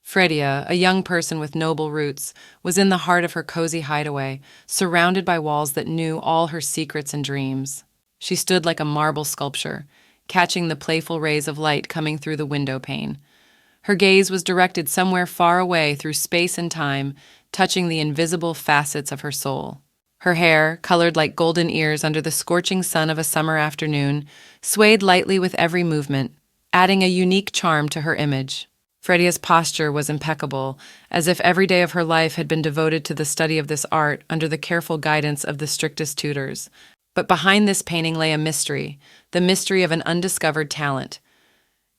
Fredia, a young person with noble roots, was in the heart of her cozy hideaway, surrounded by walls that knew all her secrets and dreams. She stood like a marble sculpture, catching the playful rays of light coming through the window pane. Her gaze was directed somewhere far away through space and time, touching the invisible facets of her soul. Her hair, colored like golden ears under the scorching sun of a summer afternoon, swayed lightly with every movement, adding a unique charm to her image. Fredia's posture was impeccable, as if every day of her life had been devoted to the study of this art under the careful guidance of the strictest tutors. But behind this painting lay a mystery, the mystery of an undiscovered talent.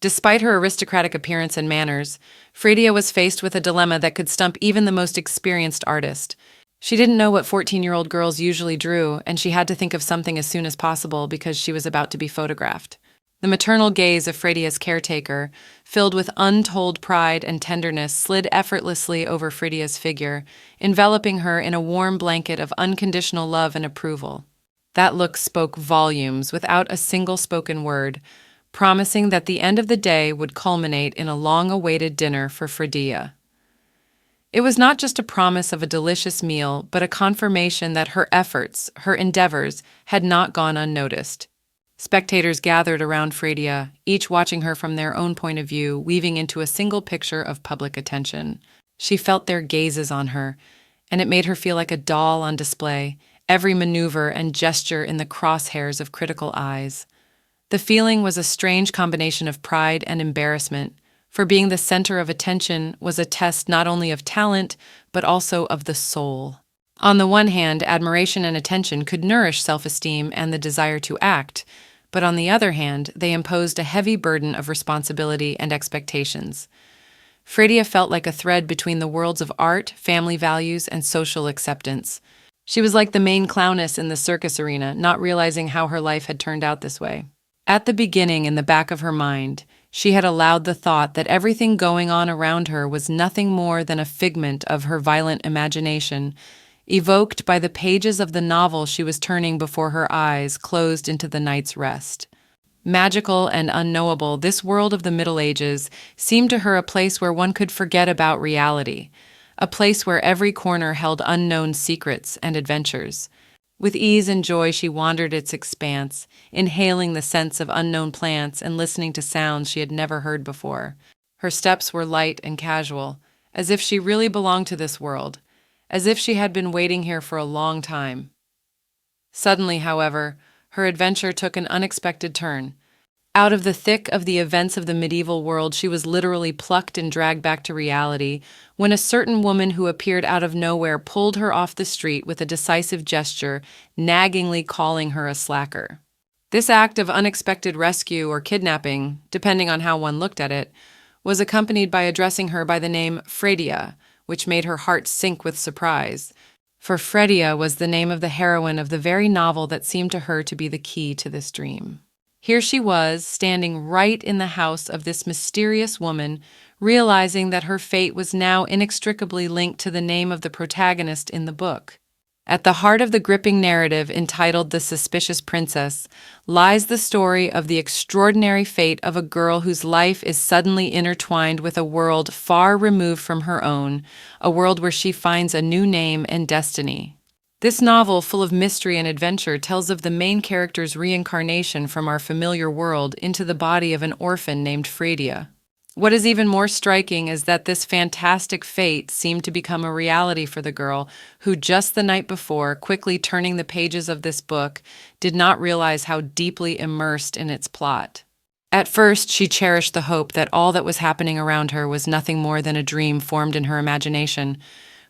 Despite her aristocratic appearance and manners, Fredia was faced with a dilemma that could stump even the most experienced artist. She didn't know what 14-year-old girls usually drew, and she had to think of something as soon as possible because she was about to be photographed. The maternal gaze of Fredia's caretaker, filled with untold pride and tenderness, slid effortlessly over Fredia's figure, enveloping her in a warm blanket of unconditional love and approval. That look spoke volumes without a single spoken word, promising that the end of the day would culminate in a long-awaited dinner for Fredia. It was not just a promise of a delicious meal, but a confirmation that her efforts, her endeavors, had not gone unnoticed. Spectators gathered around Fredia, each watching her from their own point of view, weaving into a single picture of public attention. She felt their gazes on her, and it made her feel like a doll on display, every maneuver and gesture in the crosshairs of critical eyes. The feeling was a strange combination of pride and embarrassment, for being the center of attention was a test not only of talent, but also of the soul. On the one hand, admiration and attention could nourish self-esteem and the desire to act, but on the other hand, they imposed a heavy burden of responsibility and expectations. Fredia felt like a thread between the worlds of art, family values, and social acceptance. She was like the main clowness in the circus arena, not realizing how her life had turned out this way. At the beginning, in the back of her mind, she had allowed the thought that everything going on around her was nothing more than a figment of her violent imagination, evoked by the pages of the novel she was turning before her eyes closed into the night's rest. Magical and unknowable, this world of the Middle Ages seemed to her a place where one could forget about reality, a place where every corner held unknown secrets and adventures. With ease and joy she wandered its expanse, inhaling the scents of unknown plants and listening to sounds she had never heard before. Her steps were light and casual, as if she really belonged to this world, as if she had been waiting here for a long time. Suddenly, however, her adventure took an unexpected turn. Out of the thick of the events of the medieval world, she was literally plucked and dragged back to reality when a certain woman who appeared out of nowhere pulled her off the street with a decisive gesture, naggingly calling her a slacker. This act of unexpected rescue or kidnapping, depending on how one looked at it, was accompanied by addressing her by the name Fredia, which made her heart sink with surprise, for Fredia was the name of the heroine of the very novel that seemed to her to be the key to this dream. Here she was, standing right in the house of this mysterious woman, realizing that her fate was now inextricably linked to the name of the protagonist in the book. At the heart of the gripping narrative entitled The Suspicious Princess lies the story of the extraordinary fate of a girl whose life is suddenly intertwined with a world far removed from her own, a world where she finds a new name and destiny. This novel, full of mystery and adventure, tells of the main character's reincarnation from our familiar world into the body of an orphan named Fredia. What is even more striking is that this fantastic fate seemed to become a reality for the girl who just the night before, quickly turning the pages of this book, did not realize how deeply immersed in its plot. At first, she cherished the hope that all that was happening around her was nothing more than a dream formed in her imagination,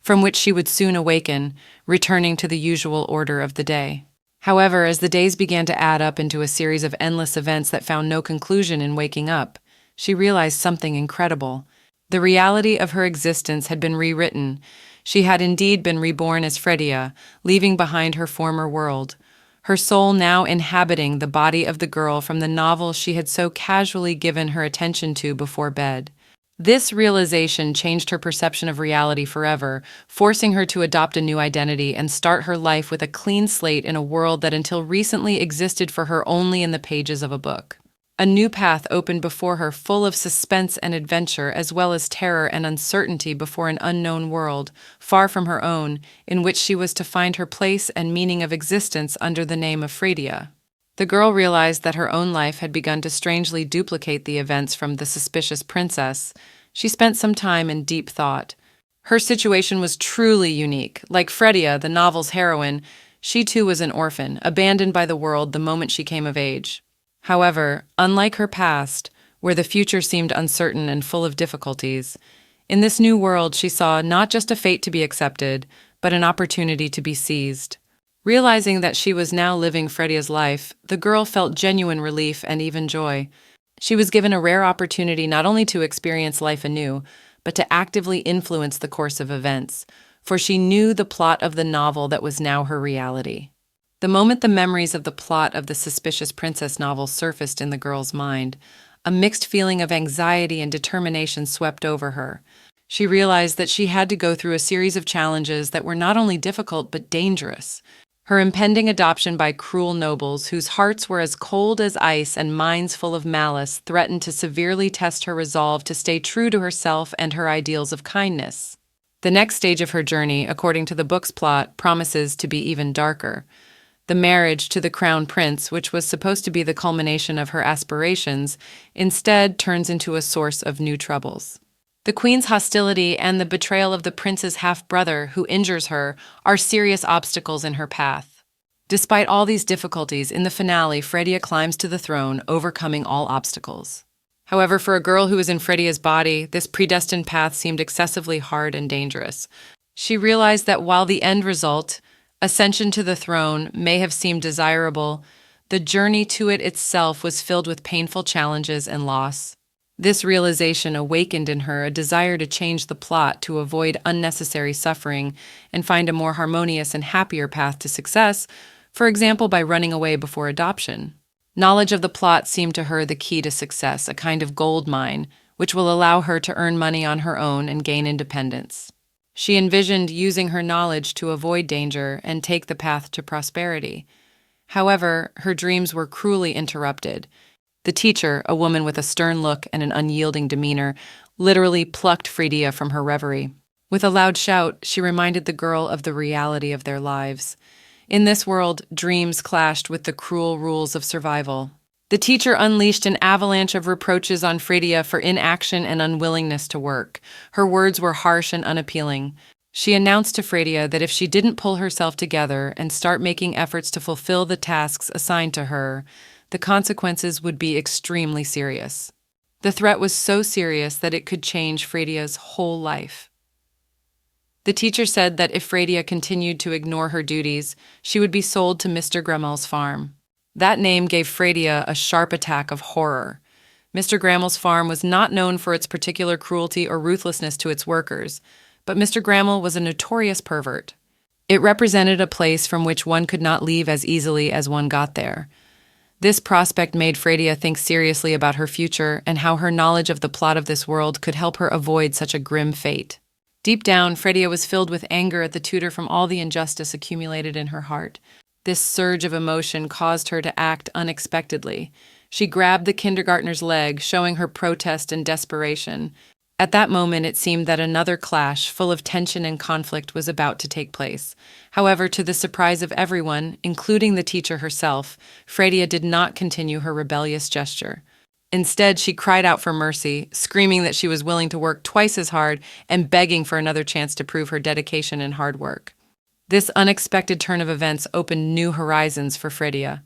from which she would soon awaken, returning to the usual order of the day. However, as the days began to add up into a series of endless events that found no conclusion in waking up, she realized something incredible. The reality of her existence had been rewritten. She had indeed been reborn as Fredia, leaving behind her former world, her soul now inhabiting the body of the girl from the novel she had so casually given her attention to before bed. This realization changed her perception of reality forever, forcing her to adopt a new identity and start her life with a clean slate in a world that until recently existed for her only in the pages of a book. A new path opened before her, full of suspense and adventure, as well as terror and uncertainty before an unknown world, far from her own, in which she was to find her place and meaning of existence under the name of Fredia. The girl realized that her own life had begun to strangely duplicate the events from The Suspicious Princess. She spent some time in deep thought. Her situation was truly unique. Like Fredia, the novel's heroine, she too was an orphan, abandoned by the world the moment she came of age. However, unlike her past, where the future seemed uncertain and full of difficulties, in this new world she saw not just a fate to be accepted, but an opportunity to be seized. Realizing that she was now living Fredia's life, the girl felt genuine relief and even joy. She was given a rare opportunity not only to experience life anew, but to actively influence the course of events, for she knew the plot of the novel that was now her reality. The moment the memories of the plot of the Suspicious Princess novel surfaced in the girl's mind, a mixed feeling of anxiety and determination swept over her. She realized that she had to go through a series of challenges that were not only difficult but dangerous. Her impending adoption by cruel nobles, whose hearts were as cold as ice and minds full of malice, threatened to severely test her resolve to stay true to herself and her ideals of kindness. The next stage of her journey, according to the book's plot, promises to be even darker. The marriage to the crown prince, which was supposed to be the culmination of her aspirations, instead turns into a source of new troubles. The queen's hostility and the betrayal of the prince's half-brother, who injures her, are serious obstacles in her path. Despite all these difficulties, in the finale, Fredia climbs to the throne, overcoming all obstacles. However, for a girl who was in Fredia's body, this predestined path seemed excessively hard and dangerous. She realized that while the end result, ascension to the throne, may have seemed desirable, the journey to it itself was filled with painful challenges and loss. This realization awakened in her a desire to change the plot to avoid unnecessary suffering and find a more harmonious and happier path to success, for example by running away before adoption. Knowledge of the plot seemed to her the key to success, a kind of gold mine, which will allow her to earn money on her own and gain independence. She envisioned using her knowledge to avoid danger and take the path to prosperity. However, her dreams were cruelly interrupted. The teacher, a woman with a stern look and an unyielding demeanor, literally plucked Fredia from her reverie. With a loud shout, she reminded the girl of the reality of their lives. In this world, dreams clashed with the cruel rules of survival. The teacher unleashed an avalanche of reproaches on Fredia for inaction and unwillingness to work. Her words were harsh and unappealing. She announced to Fredia that if she didn't pull herself together and start making efforts to fulfill the tasks assigned to her, the consequences would be extremely serious. The threat was so serious that it could change Fredia's whole life. The teacher said that if Fredia continued to ignore her duties, she would be sold to Mr. Grammel's farm. That name gave Fredia a sharp attack of horror. Mr. Grammel's farm was not known for its particular cruelty or ruthlessness to its workers, but Mr. Grammel was a notorious pervert. It represented a place from which one could not leave as easily as one got there. This prospect made Fredia think seriously about her future and how her knowledge of the plot of this world could help her avoid such a grim fate. Deep down, Fredia was filled with anger at the tutor from all the injustice accumulated in her heart. This surge of emotion caused her to act unexpectedly. She grabbed the kindergartner's leg, showing her protest and desperation. At that moment, it seemed that another clash, full of tension and conflict, was about to take place. However, to the surprise of everyone, including the teacher herself, Fredia did not continue her rebellious gesture. Instead, she cried out for mercy, screaming that she was willing to work twice as hard and begging for another chance to prove her dedication and hard work. This unexpected turn of events opened new horizons for Fredia.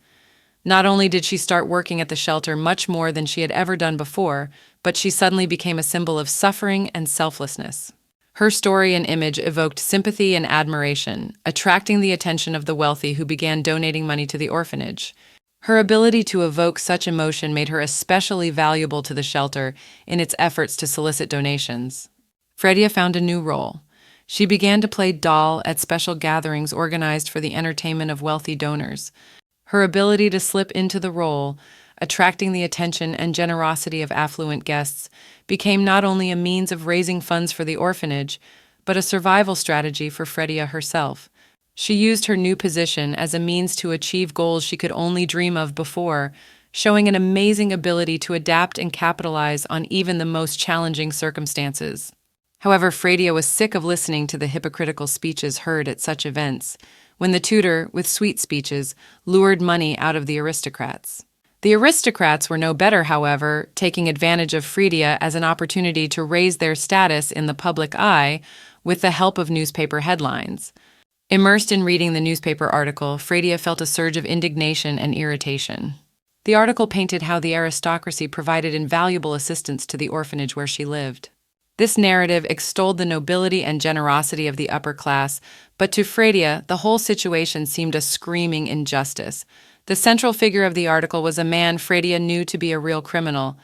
Not only did she start working at the shelter much more than she had ever done before, but she suddenly became a symbol of suffering and selflessness. Her story and image evoked sympathy and admiration, attracting the attention of the wealthy who began donating money to the orphanage. Her ability to evoke such emotion made her especially valuable to the shelter in its efforts to solicit donations. Fredia found a new role. She began to play doll at special gatherings organized for the entertainment of wealthy donors. Her ability to slip into the role, attracting the attention and generosity of affluent guests, became not only a means of raising funds for the orphanage, but a survival strategy for Fredia herself. She used her new position as a means to achieve goals she could only dream of before, showing an amazing ability to adapt and capitalize on even the most challenging circumstances. However, Fredia was sick of listening to the hypocritical speeches heard at such events, when the tutor, with sweet speeches, lured money out of the aristocrats. The aristocrats were no better, however, taking advantage of Fredia as an opportunity to raise their status in the public eye with the help of newspaper headlines. Immersed in reading the newspaper article, Fredia felt a surge of indignation and irritation. The article painted how the aristocracy provided invaluable assistance to the orphanage where she lived. This narrative extolled the nobility and generosity of the upper class, but to Fredia, the whole situation seemed a screaming injustice. The central figure of the article was a man Fredia knew to be a real criminal.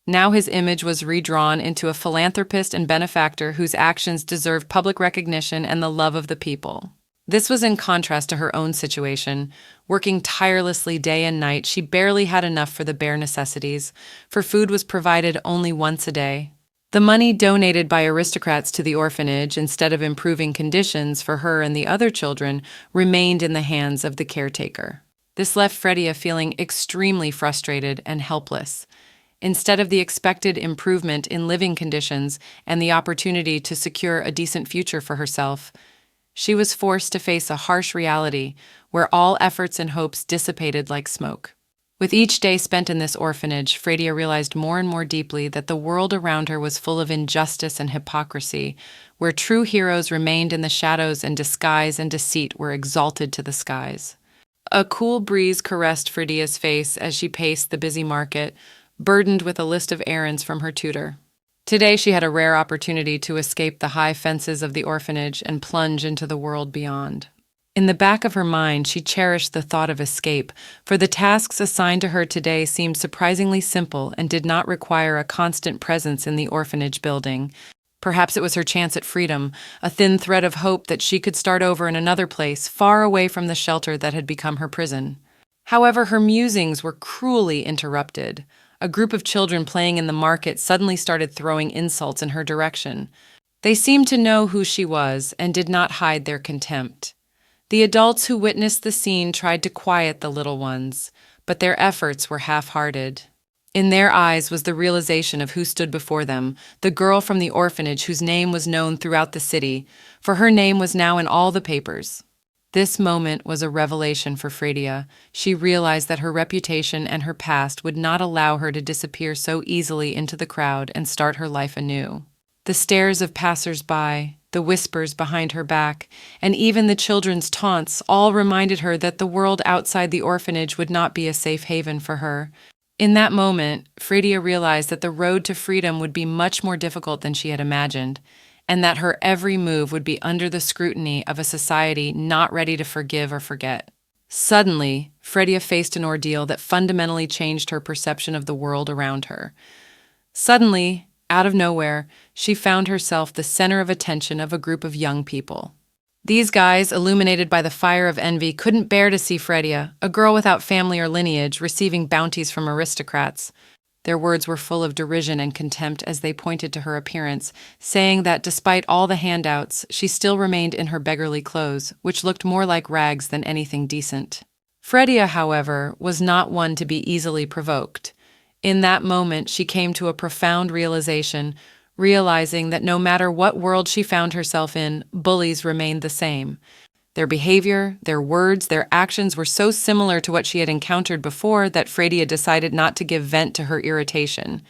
Now his image was redrawn into a philanthropist and benefactor whose actions deserved public recognition and the love of the people. This was in contrast to her own situation. Working tirelessly day and night, she barely had enough for the bare necessities, for food was provided only once a day. The money donated by aristocrats to the orphanage, instead of improving conditions for her and the other children, remained in the hands of the caretaker. This left Fredia feeling extremely frustrated and helpless. Instead of the expected improvement in living conditions and the opportunity to secure a decent future for herself, she was forced to face a harsh reality where all efforts and hopes dissipated like smoke. With each day spent in this orphanage, Fredia realized more and more deeply that the world around her was full of injustice and hypocrisy, where true heroes remained in the shadows and disguise and deceit were exalted to the skies. A cool breeze caressed Fredia's face as she paced the busy market, burdened with a list of errands from her tutor. Today she had a rare opportunity to escape the high fences of the orphanage and plunge into the world beyond. In the back of her mind, she cherished the thought of escape, for the tasks assigned to her today seemed surprisingly simple and did not require a constant presence in the orphanage building. Perhaps it was her chance at freedom, a thin thread of hope that she could start over in another place, far away from the shelter that had become her prison. However, her musings were cruelly interrupted. A group of children playing in the market suddenly started throwing insults in her direction. They seemed to know who she was and did not hide their contempt. The adults who witnessed the scene tried to quiet the little ones, but their efforts were half-hearted. In their eyes was the realization of who stood before them, the girl from the orphanage whose name was known throughout the city, for her name was now in all the papers. This moment was a revelation for Fredia. She realized that her reputation and her past would not allow her to disappear so easily into the crowd and start her life anew. The stares of passers-by, the whispers behind her back, and even the children's taunts all reminded her that the world outside the orphanage would not be a safe haven for her. In that moment, Fredia realized that the road to freedom would be much more difficult than she had imagined, and that her every move would be under the scrutiny of a society not ready to forgive or forget. Suddenly, Fredia faced an ordeal that fundamentally changed her perception of the world around her. Suddenly, out of nowhere, she found herself the center of attention of a group of young people. These guys, illuminated by the fire of envy, couldn't bear to see Fredia, a girl without family or lineage, receiving bounties from aristocrats. Their words were full of derision and contempt as they pointed to her appearance, saying that despite all the handouts, she still remained in her beggarly clothes, which looked more like rags than anything decent. Fredia, however, was not one to be easily provoked. In that moment, she came to a profound realization, realizing that no matter what world she found herself in, bullies remained the same. Their behavior, their words, their actions were so similar to what she had encountered before that Fredia decided not to give vent to her irritation.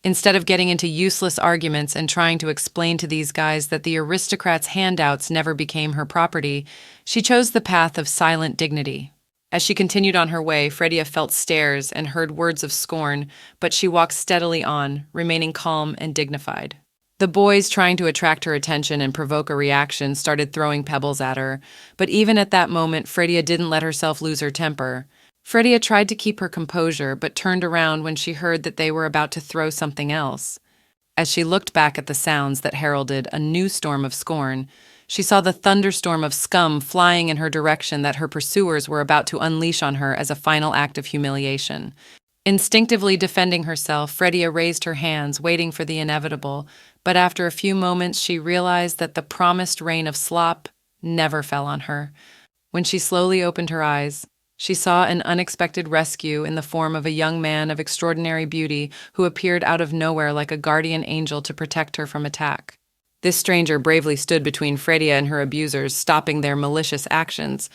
Instead of getting into useless arguments and trying to explain to these guys that the aristocrats' handouts never became her property, she chose the path of silent dignity. As she continued on her way, Fredia felt stares and heard words of scorn, but she walked steadily on, remaining calm and dignified. The boys, trying to attract her attention and provoke a reaction, started throwing pebbles at her, but even at that moment, Fredia didn't let herself lose her temper. Fredia tried to keep her composure, but turned around when she heard that they were about to throw something else. As she looked back at the sounds that heralded a new storm of scorn, she saw the thunderstorm of scum flying in her direction that her pursuers were about to unleash on her as a final act of humiliation. Instinctively defending herself, Fredia raised her hands, waiting for the inevitable, but after a few moments she realized that the promised rain of slop never fell on her. When she slowly opened her eyes, She saw an unexpected rescue in the form of a young man of extraordinary beauty who appeared out of nowhere like a guardian angel to protect her from attack. This stranger bravely stood between Fredia and her abusers, stopping their malicious actions.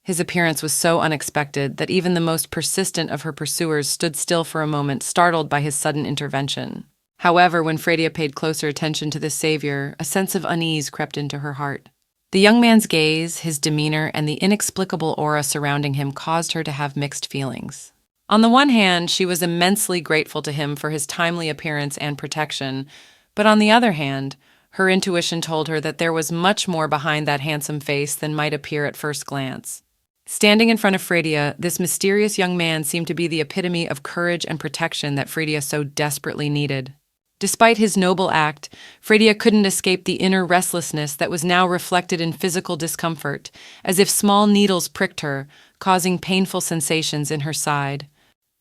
His appearance was so unexpected that even the most persistent of her pursuers stood still for a moment, startled by his sudden intervention. However, when Fredia paid closer attention to this savior, a sense of unease crept into her heart. The young man's gaze, his demeanor, and the inexplicable aura surrounding him caused her to have mixed feelings. On the one hand, she was immensely grateful to him for his timely appearance and protection, but on the other hand, her intuition told her that there was much more behind that handsome face than might appear at first glance. Standing in front of Fredia, this mysterious young man seemed to be the epitome of courage and protection that Fredia so desperately needed. Despite his noble act, Fredia couldn't escape the inner restlessness that was now reflected in physical discomfort, as if small needles pricked her, causing painful sensations in her side.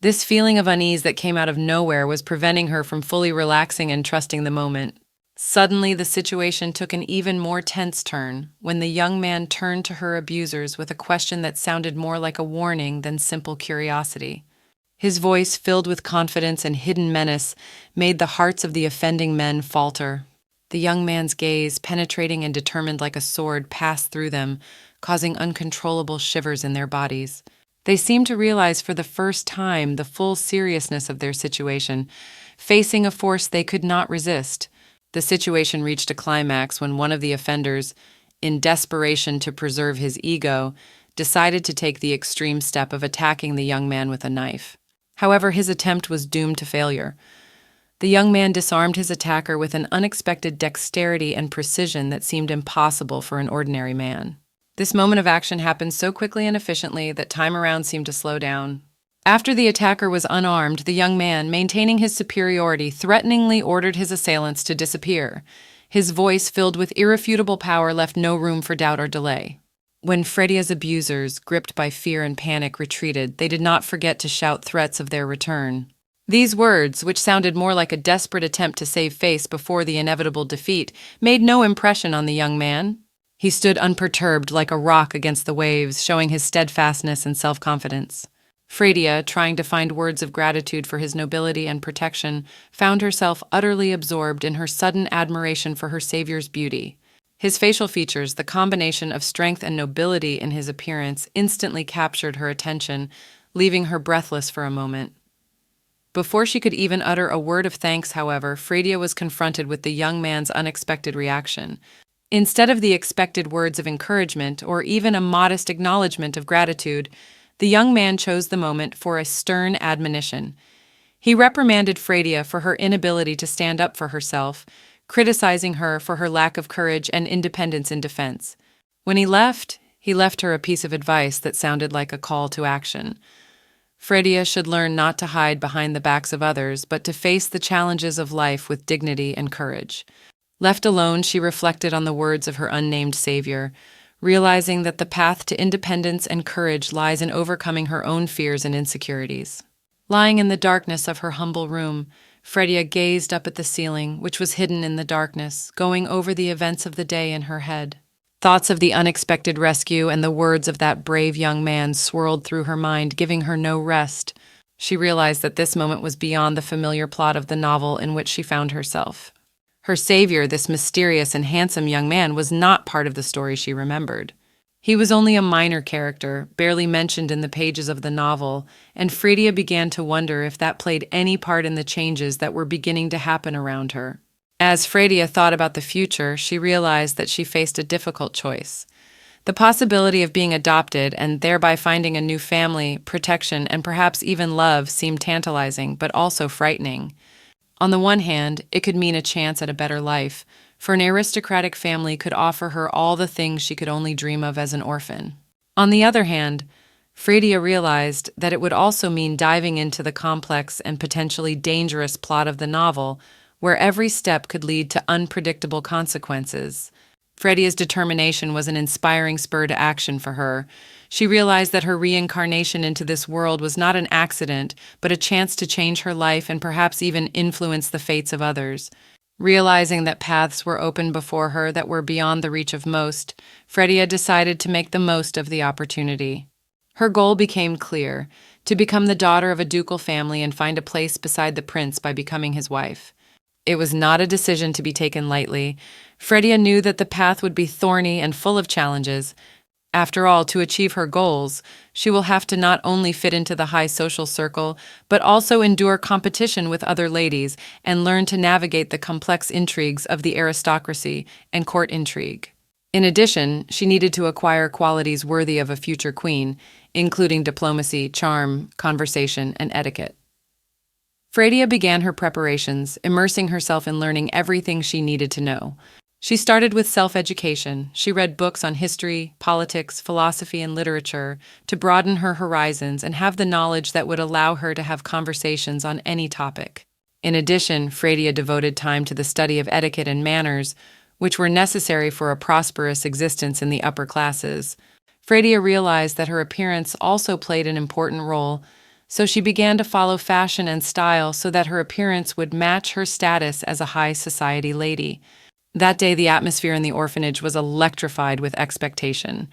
This feeling of unease that came out of nowhere was preventing her from fully relaxing and trusting the moment. Suddenly, the situation took an even more tense turn when the young man turned to her abusers with a question that sounded more like a warning than simple curiosity. His voice, filled with confidence and hidden menace, made the hearts of the offending men falter. The young man's gaze, penetrating and determined like a sword, passed through them, causing uncontrollable shivers in their bodies. They seemed to realize for the first time the full seriousness of their situation, facing a force they could not resist. The situation reached a climax when one of the offenders, in desperation to preserve his ego, decided to take the extreme step of attacking the young man with a knife. However, his attempt was doomed to failure. The young man disarmed his attacker with an unexpected dexterity and precision that seemed impossible for an ordinary man. This moment of action happened so quickly and efficiently that time around seemed to slow down. After the attacker was unarmed, the young man, maintaining his superiority, threateningly ordered his assailants to disappear. His voice, filled with irrefutable power, left no room for doubt or delay. When Fredia's abusers, gripped by fear and panic, retreated, they did not forget to shout threats of their return. These words, which sounded more like a desperate attempt to save face before the inevitable defeat, made no impression on the young man. He stood unperturbed like a rock against the waves, showing his steadfastness and self-confidence. Fredia, trying to find words of gratitude for his nobility and protection, found herself utterly absorbed in her sudden admiration for her savior's beauty. His facial features, the combination of strength and nobility in his appearance, instantly captured her attention, leaving her breathless for a moment. Before she could even utter a word of thanks, however, Fredia was confronted with the young man's unexpected reaction. Instead of the expected words of encouragement or even a modest acknowledgement of gratitude, the young man chose the moment for a stern admonition. He reprimanded Fredia for her inability to stand up for herself, criticizing her for her lack of courage and independence in defense. When he left her a piece of advice that sounded like a call to action. Fredia should learn not to hide behind the backs of others, but to face the challenges of life with dignity and courage. Left alone, she reflected on the words of her unnamed savior, realizing that the path to independence and courage lies in overcoming her own fears and insecurities. Lying in the darkness of her humble room, Fredia gazed up at the ceiling, which was hidden in the darkness, going over the events of the day in her head. Thoughts of the unexpected rescue and the words of that brave young man swirled through her mind, giving her no rest. She realized that this moment was beyond the familiar plot of the novel in which she found herself. Her savior, this mysterious and handsome young man, was not part of the story she remembered. He was only a minor character, barely mentioned in the pages of the novel, and Fredia began to wonder if that played any part in the changes that were beginning to happen around her. As Fredia thought about the future, she realized that she faced a difficult choice. The possibility of being adopted and thereby finding a new family, protection, and perhaps even love seemed tantalizing, but also frightening. On the one hand, it could mean a chance at a better life, for an aristocratic family could offer her all the things she could only dream of as an orphan. On the other hand, Fredia realized that it would also mean diving into the complex and potentially dangerous plot of the novel, where every step could lead to unpredictable consequences. Fredia's determination was an inspiring spur to action for her. She realized that her reincarnation into this world was not an accident, but a chance to change her life and perhaps even influence the fates of others. Realizing that paths were open before her that were beyond the reach of most, Fredia decided to make the most of the opportunity. Her goal became clear: to become the daughter of a ducal family and find a place beside the prince by becoming his wife. It was not a decision to be taken lightly. Fredia knew that the path would be thorny and full of challenges. After all, to achieve her goals, she will have to not only fit into the high social circle, but also endure competition with other ladies and learn to navigate the complex intrigues of the aristocracy and court intrigue. In addition, she needed to acquire qualities worthy of a future queen, including diplomacy, charm, conversation, and etiquette. Fredia began her preparations, immersing herself in learning everything she needed to know. She started with self-education. She read books on history, politics, philosophy, and literature to broaden her horizons and have the knowledge that would allow her to have conversations on any topic. In addition, Fredia devoted time to the study of etiquette and manners, which were necessary for a prosperous existence in the upper classes. Fredia realized that her appearance also played an important role, so she began to follow fashion and style so that her appearance would match her status as a high society lady. That day, the atmosphere in the orphanage was electrified with expectation.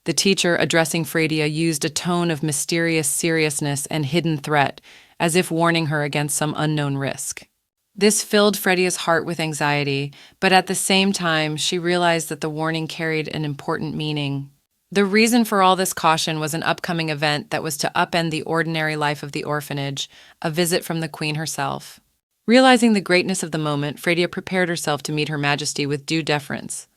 The teacher, addressing Fredia, used a tone of mysterious seriousness and hidden threat, as if warning her against some unknown risk. This filled Fredia's heart with anxiety, but at the same time, she realized that the warning carried an important meaning. The reason for all this caution was an upcoming event that was to upend the ordinary life of the orphanage, a visit from the queen herself. Realizing the greatness of the moment, Fredia prepared herself to meet Her Majesty with due deference.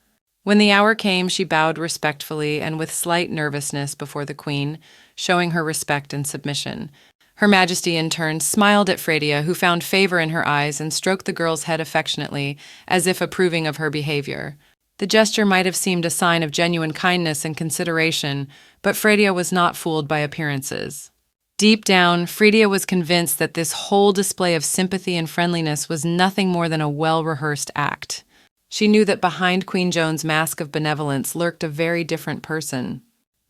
When the hour came, she bowed respectfully and with slight nervousness before the queen, showing her respect and submission. Her Majesty, in turn, smiled at Fredia, who found favor in her eyes and stroked the girl's head affectionately, as if approving of her behavior. The gesture might have seemed a sign of genuine kindness and consideration, but Fredia was not fooled by appearances. Deep down, Fredia was convinced that this whole display of sympathy and friendliness was nothing more than a well-rehearsed act. She knew that behind Queen Joan's mask of benevolence lurked a very different person.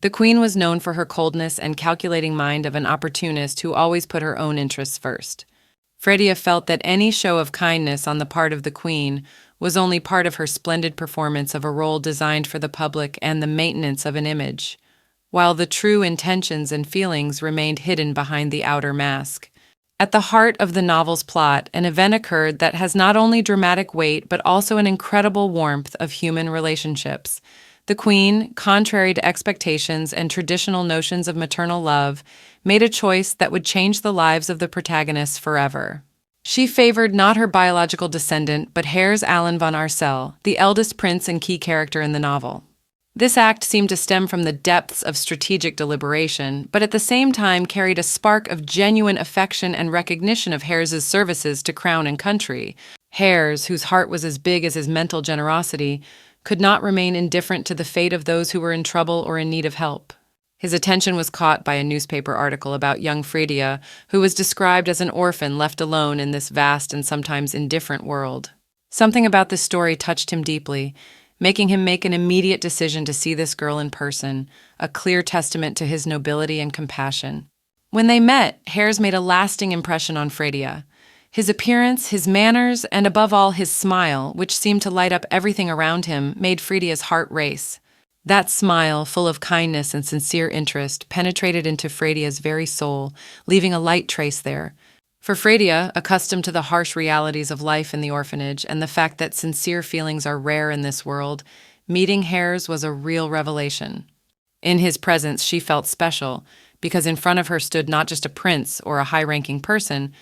The queen was known for her coldness and calculating mind of an opportunist who always put her own interests first. Fredia felt that any show of kindness on the part of the queen was only part of her splendid performance of a role designed for the public and the maintenance of an image, while the true intentions and feelings remained hidden behind the outer mask. At the heart of the novel's plot, an event occurred that has not only dramatic weight but also an incredible warmth of human relationships. The queen, contrary to expectations and traditional notions of maternal love, made a choice that would change the lives of the protagonists forever. She favored not her biological descendant, but Herz Alan von Arcel, the eldest prince and key character in the novel. This act seemed to stem from the depths of strategic deliberation, but at the same time carried a spark of genuine affection and recognition of Herz's services to crown and country. Herz, whose heart was as big as his mental generosity, could not remain indifferent to the fate of those who were in trouble or in need of help. His attention was caught by a newspaper article about young Fredia, who was described as an orphan left alone in this vast and sometimes indifferent world. Something about this story touched him deeply, making him make an immediate decision to see this girl in person, a clear testament to his nobility and compassion. When they met, Herz made a lasting impression on Fredia. His appearance, his manners, and above all his smile, which seemed to light up everything around him, made Fredia's heart race. That smile, full of kindness and sincere interest, penetrated into Fredia's very soul, leaving a light trace there. For Fredia, accustomed to the harsh realities of life in the orphanage and the fact that sincere feelings are rare in this world, meeting Herz was a real revelation. In his presence, she felt special, because in front of her stood not just a prince or a high-ranking person,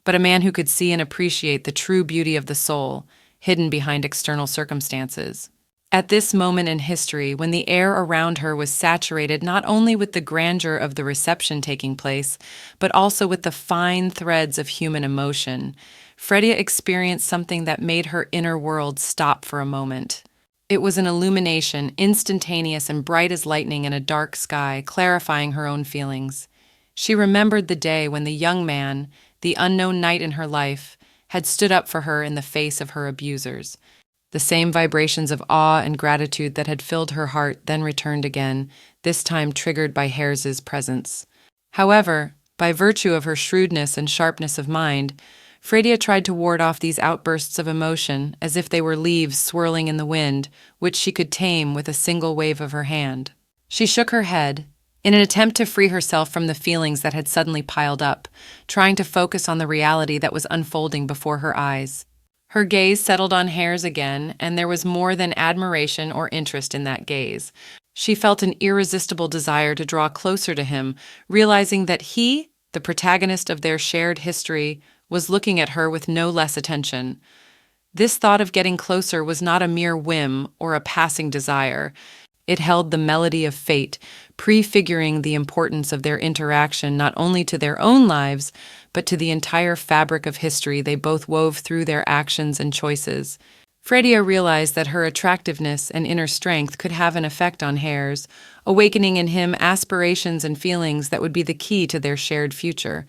but a man who could see and appreciate the true beauty of the soul, hidden behind external circumstances. At this moment in history, when the air around her was saturated not only with the grandeur of the reception taking place, but also with the fine threads of human emotion, Fredia experienced something that made her inner world stop for a moment. It was an illumination, instantaneous and bright as lightning in a dark sky, clarifying her own feelings. She remembered the day when the young man, the unknown knight in her life, had stood up for her in the face of her abusers. The same vibrations of awe and gratitude that had filled her heart then returned again, this time triggered by Herz's presence. However, by virtue of her shrewdness and sharpness of mind, Fredia tried to ward off these outbursts of emotion as if they were leaves swirling in the wind, which she could tame with a single wave of her hand. She shook her head, in an attempt to free herself from the feelings that had suddenly piled up, trying to focus on the reality that was unfolding before her eyes. Her gaze settled on Hare's again, and there was more than admiration or interest in that gaze. She felt an irresistible desire to draw closer to him, realizing that he, the protagonist of their shared history, was looking at her with no less attention. This thought of getting closer was not a mere whim or a passing desire. It held the melody of fate, prefiguring the importance of their interaction not only to their own lives, but to the entire fabric of history they both wove through their actions and choices. Fredia realized that her attractiveness and inner strength could have an effect on Hare's, awakening in him aspirations and feelings that would be the key to their shared future.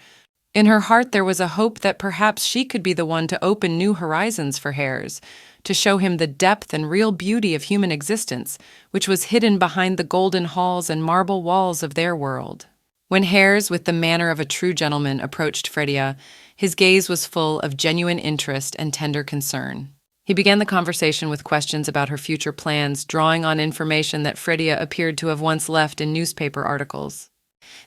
In her heart there was a hope that perhaps she could be the one to open new horizons for Hare's, to show him the depth and real beauty of human existence, which was hidden behind the golden halls and marble walls of their world. When Hare's, with the manner of a true gentleman, approached Fredia, his gaze was full of genuine interest and tender concern. He began the conversation with questions about her future plans, drawing on information that Fredia appeared to have once left in newspaper articles.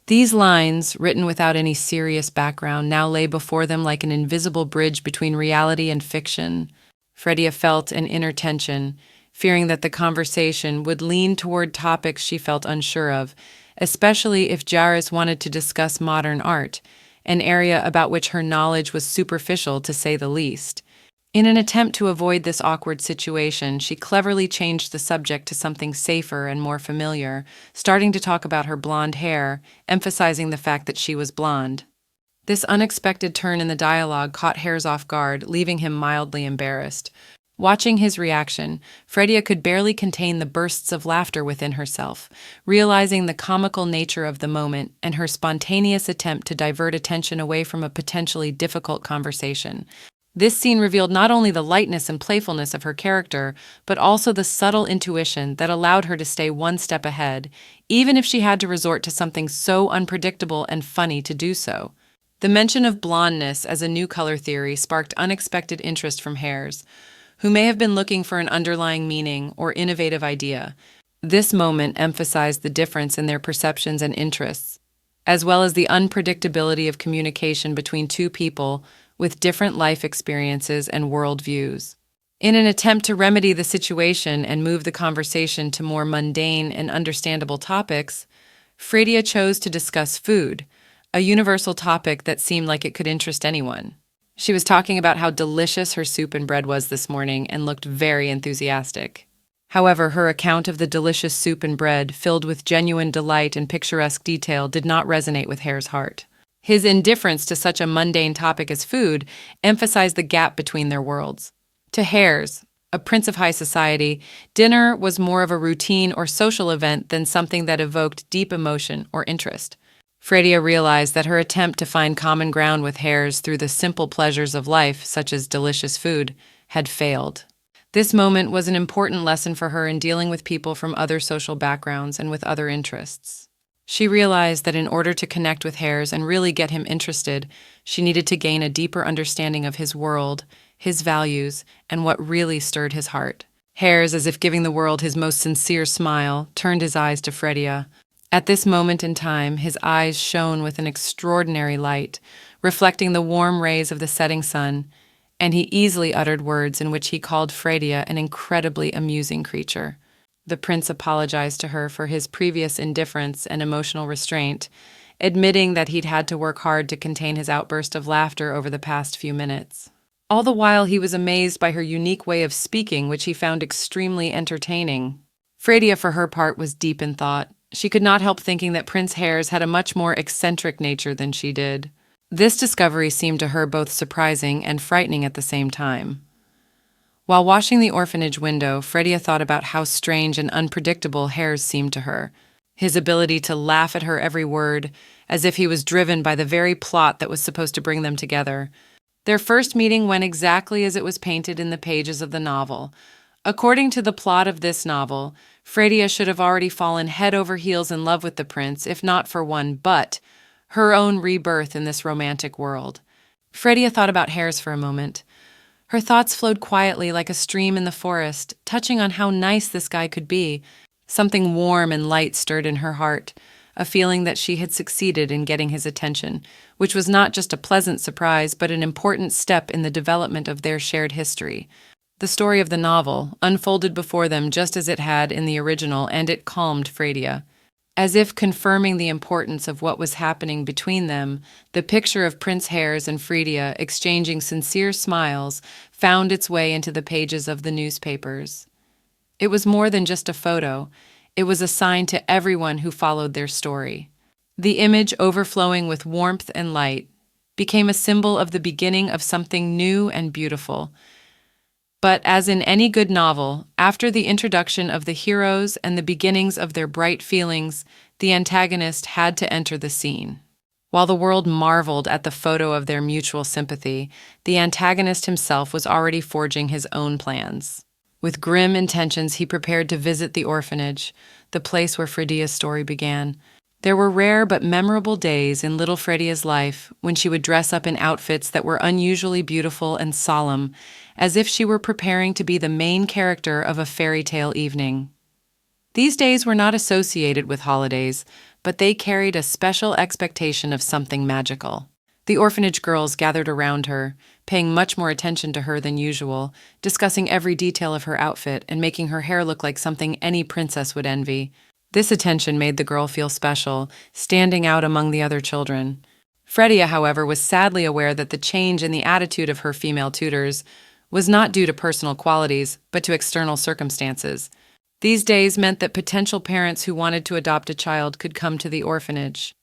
These lines, written without any serious background, now lay before them like an invisible bridge between reality and fiction. Fredia felt an inner tension, fearing that the conversation would lean toward topics she felt unsure of, especially if Jairus wanted to discuss modern art, an area about which her knowledge was superficial to say the least. In an attempt to avoid this awkward situation, she cleverly changed the subject to something safer and more familiar, starting to talk about her blonde hair, emphasizing the fact that she was blonde. This unexpected turn in the dialogue caught Hare's off guard, leaving him mildly embarrassed. Watching his reaction, Fredia could barely contain the bursts of laughter within herself, realizing the comical nature of the moment and her spontaneous attempt to divert attention away from a potentially difficult conversation. This scene revealed not only the lightness and playfulness of her character, but also the subtle intuition that allowed her to stay one step ahead, even if she had to resort to something so unpredictable and funny to do so. The mention of blondness as a new color theory sparked unexpected interest from Hare's, who may have been looking for an underlying meaning or innovative idea. This moment emphasized the difference in their perceptions and interests, as well as the unpredictability of communication between two people with different life experiences and worldviews. In an attempt to remedy the situation and move the conversation to more mundane and understandable topics, Fredia chose to discuss food, a universal topic that seemed like it could interest anyone. She was talking about how delicious her soup and bread was this morning and looked very enthusiastic. However, her account of the delicious soup and bread, filled with genuine delight and picturesque detail, did not resonate with Hare's heart. His indifference to such a mundane topic as food emphasized the gap between their worlds. To Hare's, a prince of high society, dinner was more of a routine or social event than something that evoked deep emotion or interest. Fredia realized that her attempt to find common ground with Hare's through the simple pleasures of life, such as delicious food, had failed. This moment was an important lesson for her in dealing with people from other social backgrounds and with other interests. She realized that in order to connect with Hare's and really get him interested, she needed to gain a deeper understanding of his world, his values, and what really stirred his heart. Hare's, as if giving the world his most sincere smile, turned his eyes to Fredia. At this moment in time, his eyes shone with an extraordinary light, reflecting the warm rays of the setting sun, and he easily uttered words in which he called Fredia an incredibly amusing creature. The prince apologized to her for his previous indifference and emotional restraint, admitting that he'd had to work hard to contain his outburst of laughter over the past few minutes. All the while, he was amazed by her unique way of speaking, which he found extremely entertaining. Fredia, for her part, was deep in thought. She could not help thinking that Prince Hare's had a much more eccentric nature than she did. This discovery seemed to her both surprising and frightening at the same time. While washing the orphanage window, Fredia thought about how strange and unpredictable Hare's seemed to her. His ability to laugh at her every word, as if he was driven by the very plot that was supposed to bring them together. Their first meeting went exactly as it was painted in the pages of the novel. According to the plot of this novel, Fredia should have already fallen head over heels in love with the prince, if not for one but her own rebirth in this romantic world. Fredia thought about Hare's for a moment. Her thoughts flowed quietly like a stream in the forest, touching on how nice this guy could be. Something warm and light stirred in her heart, a feeling that she had succeeded in getting his attention, which was not just a pleasant surprise but an important step in the development of their shared history. The story of the novel unfolded before them just as it had in the original, and it calmed Fredia. As if confirming the importance of what was happening between them, the picture of Prince Hares and Fredia exchanging sincere smiles found its way into the pages of the newspapers. It was more than just a photo, it was a sign to everyone who followed their story. The image, overflowing with warmth and light, became a symbol of the beginning of something new and beautiful. But as in any good novel, after the introduction of the heroes and the beginnings of their bright feelings, the antagonist had to enter the scene. While the world marveled at the photo of their mutual sympathy, the antagonist himself was already forging his own plans. With grim intentions, he prepared to visit the orphanage, the place where Fredia's story began. There were rare but memorable days in little Fredia's life when she would dress up in outfits that were unusually beautiful and solemn, as if she were preparing to be the main character of a fairy tale evening. These days were not associated with holidays, but they carried a special expectation of something magical. The orphanage girls gathered around her, paying much more attention to her than usual, discussing every detail of her outfit and making her hair look like something any princess would envy. This attention made the girl feel special, standing out among the other children. Fredia, however, was sadly aware that the change in the attitude of her female tutors was not due to personal qualities, but to external circumstances. These days meant that potential parents who wanted to adopt a child could come to the orphanage.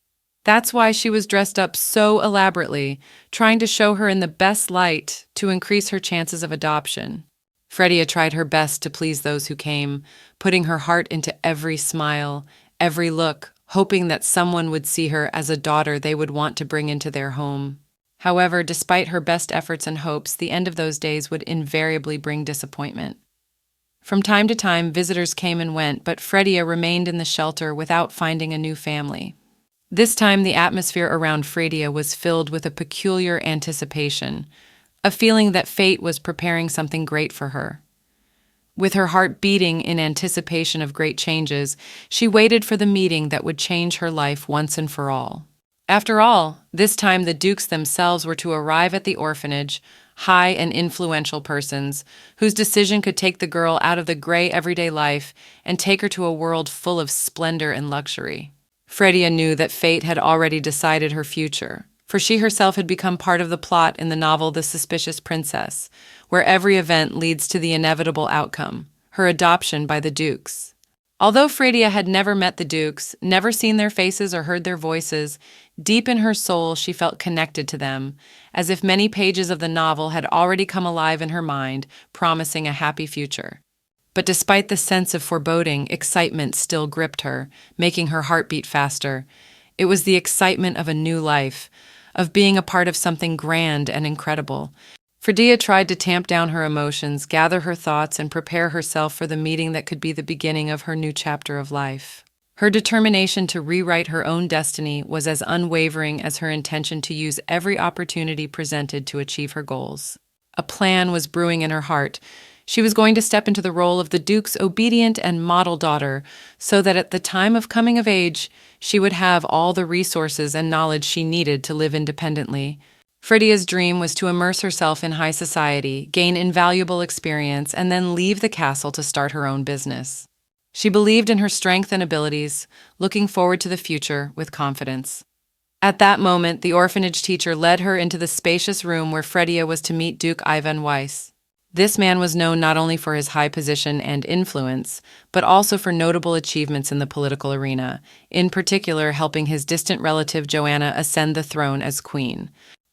That's why she was dressed up so elaborately, trying to show her in the best light to increase her chances of adoption. Fredia tried her best to please those who came, putting her heart into every smile, every look, hoping that someone would see her as a daughter they would want to bring into their home. However, despite her best efforts and hopes, the end of those days would invariably bring disappointment. From time to time, visitors came and went, but Fredia remained in the shelter without finding a new family. This time, the atmosphere around Fredia was filled with a peculiar anticipation, a feeling that fate was preparing something great for her. With her heart beating in anticipation of great changes, she waited for the meeting that would change her life once and for all. After all, this time the dukes themselves were to arrive at the orphanage, high and influential persons, whose decision could take the girl out of the gray everyday life and take her to a world full of splendor and luxury. Fredia knew that fate had already decided her future, for she herself had become part of the plot in the novel The Suspicious Princess, where every event leads to the inevitable outcome, her adoption by the dukes. Although Fredia had never met the dukes, never seen their faces or heard their voices, deep in her soul she felt connected to them, as if many pages of the novel had already come alive in her mind, promising a happy future. But despite the sense of foreboding, excitement still gripped her, making her heart beat faster. It was the excitement of a new life, of being a part of something grand and incredible. Fredia tried to tamp down her emotions, gather her thoughts, and prepare herself for the meeting that could be the beginning of her new chapter of life. Her determination to rewrite her own destiny was as unwavering as her intention to use every opportunity presented to achieve her goals. A plan was brewing in her heart. She was going to step into the role of the Duke's obedient and model daughter, so that at the time of coming of age, she would have all the resources and knowledge she needed to live independently. Fredia's dream was to immerse herself in high society, gain invaluable experience, and then leave the castle to start her own business. She believed in her strength and abilities, looking forward to the future with confidence. At that moment, the orphanage teacher led her into the spacious room where Fredia was to meet Duke Ivan Weiss. This man was known not only for his high position and influence, but also for notable achievements in the political arena, in particular helping his distant relative Joanna ascend the throne as queen.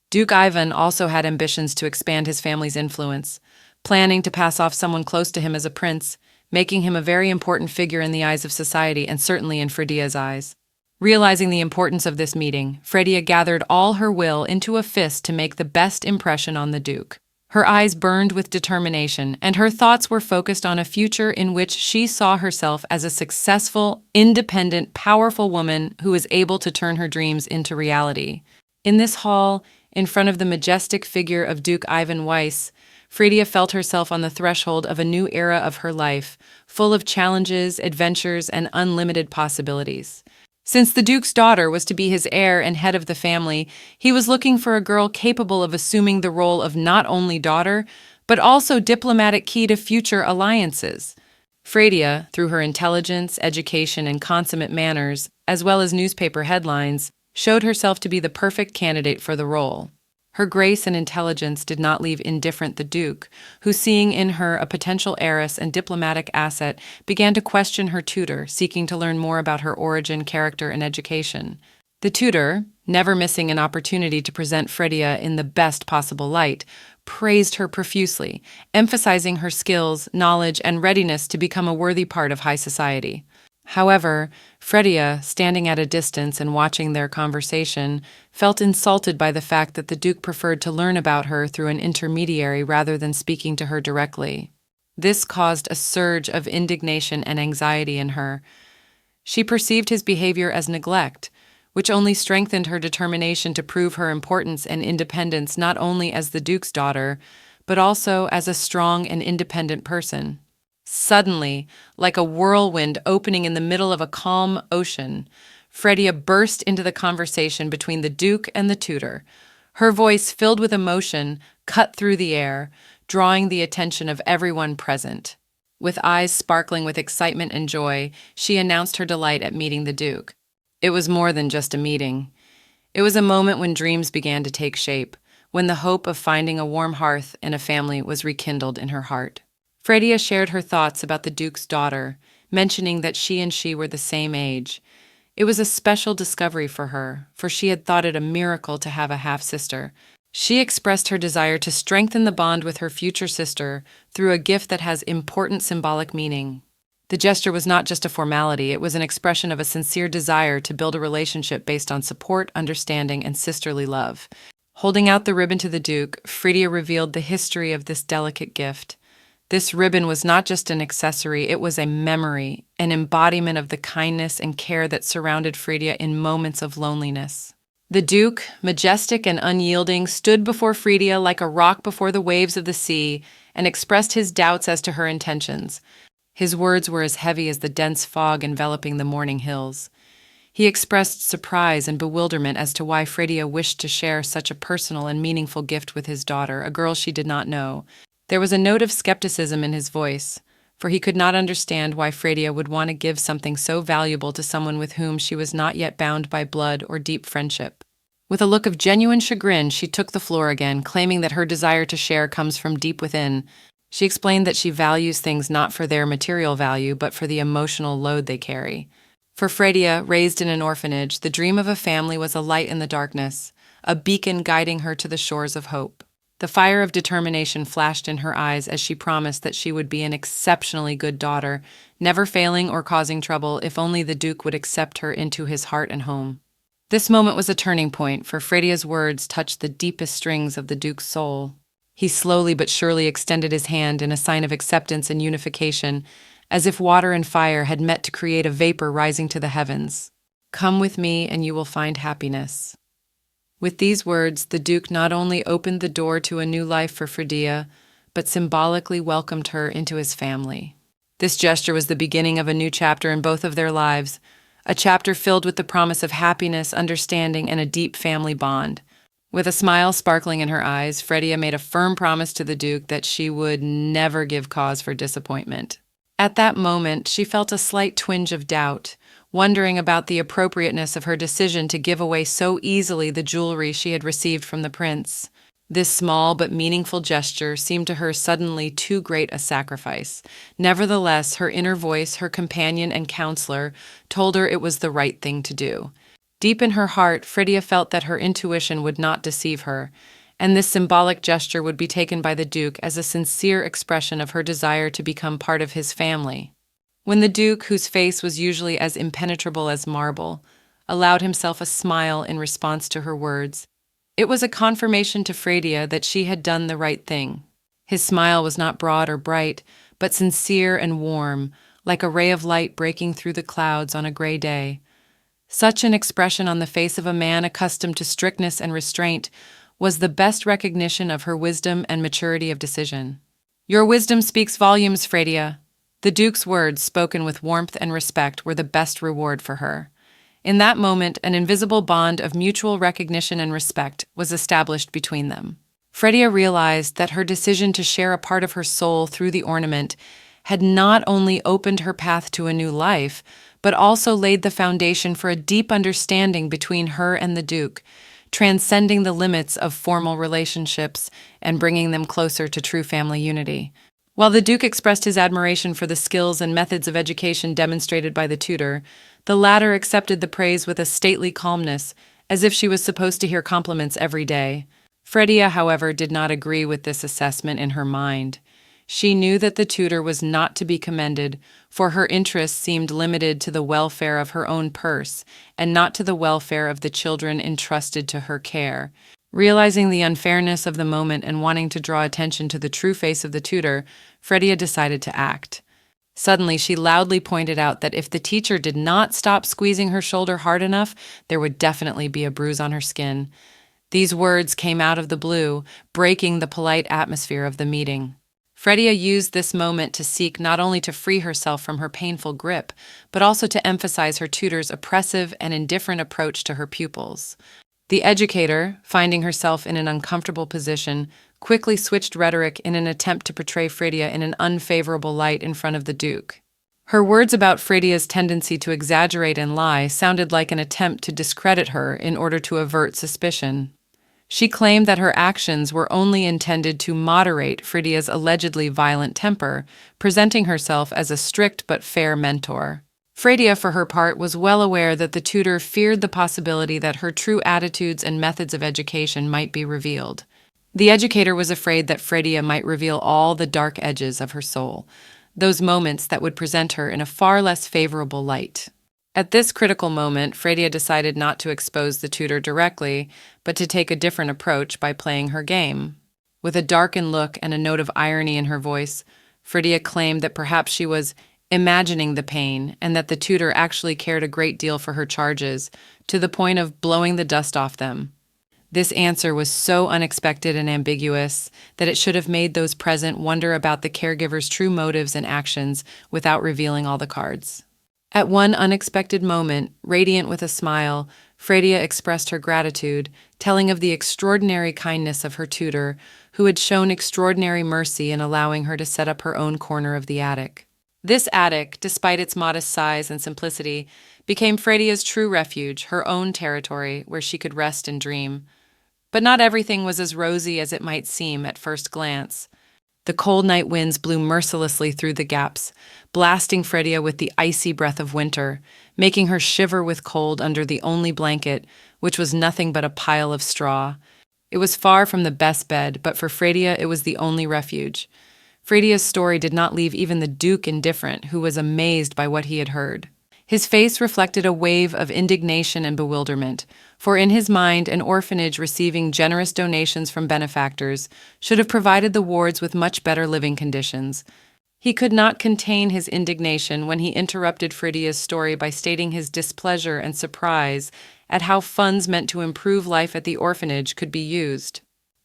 Duke Ivan also had ambitions to expand his family's influence, planning to pass off someone close to him as a prince, making him a very important figure in the eyes of society and certainly in Fredia's eyes. Realizing the importance of this meeting, Fredia gathered all her will into a fist to make the best impression on the Duke. Her eyes burned with determination, and her thoughts were focused on a future in which she saw herself as a successful, independent, powerful woman who was able to turn her dreams into reality. In this hall, in front of the majestic figure of Duke Ivan Weiss, Fredia felt herself on the threshold of a new era of her life, full of challenges, adventures, and unlimited possibilities. Since the Duke's daughter was to be his heir and head of the family, he was looking for a girl capable of assuming the role of not only daughter, but also diplomatic key to future alliances. Fredia, through her intelligence, education, and consummate manners, as well as newspaper headlines, showed herself to be the perfect candidate for the role. Her grace and intelligence did not leave indifferent the Duke, who, seeing in her a potential heiress and diplomatic asset, began to question her tutor, seeking to learn more about her origin, character, and education. The tutor, never missing an opportunity to present Fredia in the best possible light, praised her profusely, emphasizing her skills, knowledge, and readiness to become a worthy part of high society. However, Fredia, standing at a distance and watching their conversation, felt insulted by the fact that the Duke preferred to learn about her through an intermediary rather than speaking to her directly. This caused a surge of indignation and anxiety in her. She perceived his behavior as neglect, which only strengthened her determination to prove her importance and independence not only as the Duke's daughter, but also as a strong and independent person. Suddenly, like a whirlwind opening in the middle of a calm ocean, Fredia burst into the conversation between the Duke and the tutor. Her voice, filled with emotion, cut through the air, drawing the attention of everyone present. With eyes sparkling with excitement and joy, she announced her delight at meeting the Duke. It was more than just a meeting. It was a moment when dreams began to take shape, when the hope of finding a warm hearth and a family was rekindled in her heart. Fredia shared her thoughts about the Duke's daughter, mentioning that she were the same age. It was a special discovery for her, for she had thought it a miracle to have a half-sister. She expressed her desire to strengthen the bond with her future sister through a gift that has important symbolic meaning. The gesture was not just a formality, it was an expression of a sincere desire to build a relationship based on support, understanding, and sisterly love. Holding out the ribbon to the Duke, Fredia revealed the history of this delicate gift. This ribbon was not just an accessory, it was a memory, an embodiment of the kindness and care that surrounded Fredia in moments of loneliness. The Duke, majestic and unyielding, stood before Fredia like a rock before the waves of the sea and expressed his doubts as to her intentions. His words were as heavy as the dense fog enveloping the morning hills. He expressed surprise and bewilderment as to why Fredia wished to share such a personal and meaningful gift with his daughter, a girl she did not know. There was a note of skepticism in his voice, for he could not understand why Fredia would want to give something so valuable to someone with whom she was not yet bound by blood or deep friendship. With a look of genuine chagrin, she took the floor again, claiming that her desire to share comes from deep within. She explained that she values things not for their material value, but for the emotional load they carry. For Fredia, raised in an orphanage, the dream of a family was a light in the darkness, a beacon guiding her to the shores of hope. The fire of determination flashed in her eyes as she promised that she would be an exceptionally good daughter, never failing or causing trouble if only the Duke would accept her into his heart and home. This moment was a turning point, for Fredia's words touched the deepest strings of the Duke's soul. He slowly but surely extended his hand in a sign of acceptance and unification, as if water and fire had met to create a vapor rising to the heavens. "Come with me and you will find happiness." With these words, the Duke not only opened the door to a new life for Fredia, but symbolically welcomed her into his family. This gesture was the beginning of a new chapter in both of their lives, a chapter filled with the promise of happiness, understanding, and a deep family bond. With a smile sparkling in her eyes, Fredia made a firm promise to the Duke that she would never give cause for disappointment. At that moment, she felt a slight twinge of doubt, wondering about the appropriateness of her decision to give away so easily the jewelry she had received from the prince. This small but meaningful gesture seemed to her suddenly too great a sacrifice. Nevertheless, her inner voice, her companion and counselor, told her it was the right thing to do. Deep in her heart, Fredia felt that her intuition would not deceive her, and this symbolic gesture would be taken by the Duke as a sincere expression of her desire to become part of his family. When the Duke, whose face was usually as impenetrable as marble, allowed himself a smile in response to her words, it was a confirmation to Fredia that she had done the right thing. His smile was not broad or bright, but sincere and warm, like a ray of light breaking through the clouds on a gray day. Such an expression on the face of a man accustomed to strictness and restraint was the best recognition of her wisdom and maturity of decision. "Your wisdom speaks volumes, Fredia." The Duke's words, spoken with warmth and respect, were the best reward for her. In that moment, an invisible bond of mutual recognition and respect was established between them. Fredia realized that her decision to share a part of her soul through the ornament had not only opened her path to a new life, but also laid the foundation for a deep understanding between her and the Duke, transcending the limits of formal relationships and bringing them closer to true family unity. While the Duke expressed his admiration for the skills and methods of education demonstrated by the tutor, the latter accepted the praise with a stately calmness, as if she was supposed to hear compliments every day. Fredia, however, did not agree with this assessment in her mind. She knew that the tutor was not to be commended, for her interests seemed limited to the welfare of her own purse and not to the welfare of the children entrusted to her care. Realizing the unfairness of the moment and wanting to draw attention to the true face of the tutor, Fredia decided to act. Suddenly, she loudly pointed out that if the teacher did not stop squeezing her shoulder hard enough, there would definitely be a bruise on her skin. These words came out of the blue, breaking the polite atmosphere of the meeting. Fredia used this moment to seek not only to free herself from her painful grip, but also to emphasize her tutor's oppressive and indifferent approach to her pupils. The educator, finding herself in an uncomfortable position, quickly switched rhetoric in an attempt to portray Fredia in an unfavorable light in front of the Duke. Her words about Fredia's tendency to exaggerate and lie sounded like an attempt to discredit her in order to avert suspicion. She claimed that her actions were only intended to moderate Fredia's allegedly violent temper, presenting herself as a strict but fair mentor. Fredia, for her part, was well aware that the tutor feared the possibility that her true attitudes and methods of education might be revealed. The educator was afraid that Fredia might reveal all the dark edges of her soul, those moments that would present her in a far less favorable light. At this critical moment, Fredia decided not to expose the tutor directly, but to take a different approach by playing her game. With a darkened look and a note of irony in her voice, Fredia claimed that perhaps she was imagining the pain and that the tutor actually cared a great deal for her charges, to the point of blowing the dust off them. This answer was so unexpected and ambiguous that it should have made those present wonder about the caregiver's true motives and actions without revealing all the cards. At one unexpected moment, radiant with a smile, Fredia expressed her gratitude, telling of the extraordinary kindness of her tutor, who had shown extraordinary mercy in allowing her to set up her own corner of the attic. This attic, despite its modest size and simplicity, became Fredia's true refuge, her own territory, where she could rest and dream. But not everything was as rosy as it might seem at first glance. The cold night winds blew mercilessly through the gaps, blasting Fredia with the icy breath of winter, making her shiver with cold under the only blanket, which was nothing but a pile of straw. It was far from the best bed, but for Fredia it was the only refuge. Fredia's story did not leave even the Duke indifferent, who was amazed by what he had heard. His face reflected a wave of indignation and bewilderment, for in his mind an orphanage receiving generous donations from benefactors should have provided the wards with much better living conditions. He could not contain his indignation when he interrupted Fredia's story by stating his displeasure and surprise at how funds meant to improve life at the orphanage could be used.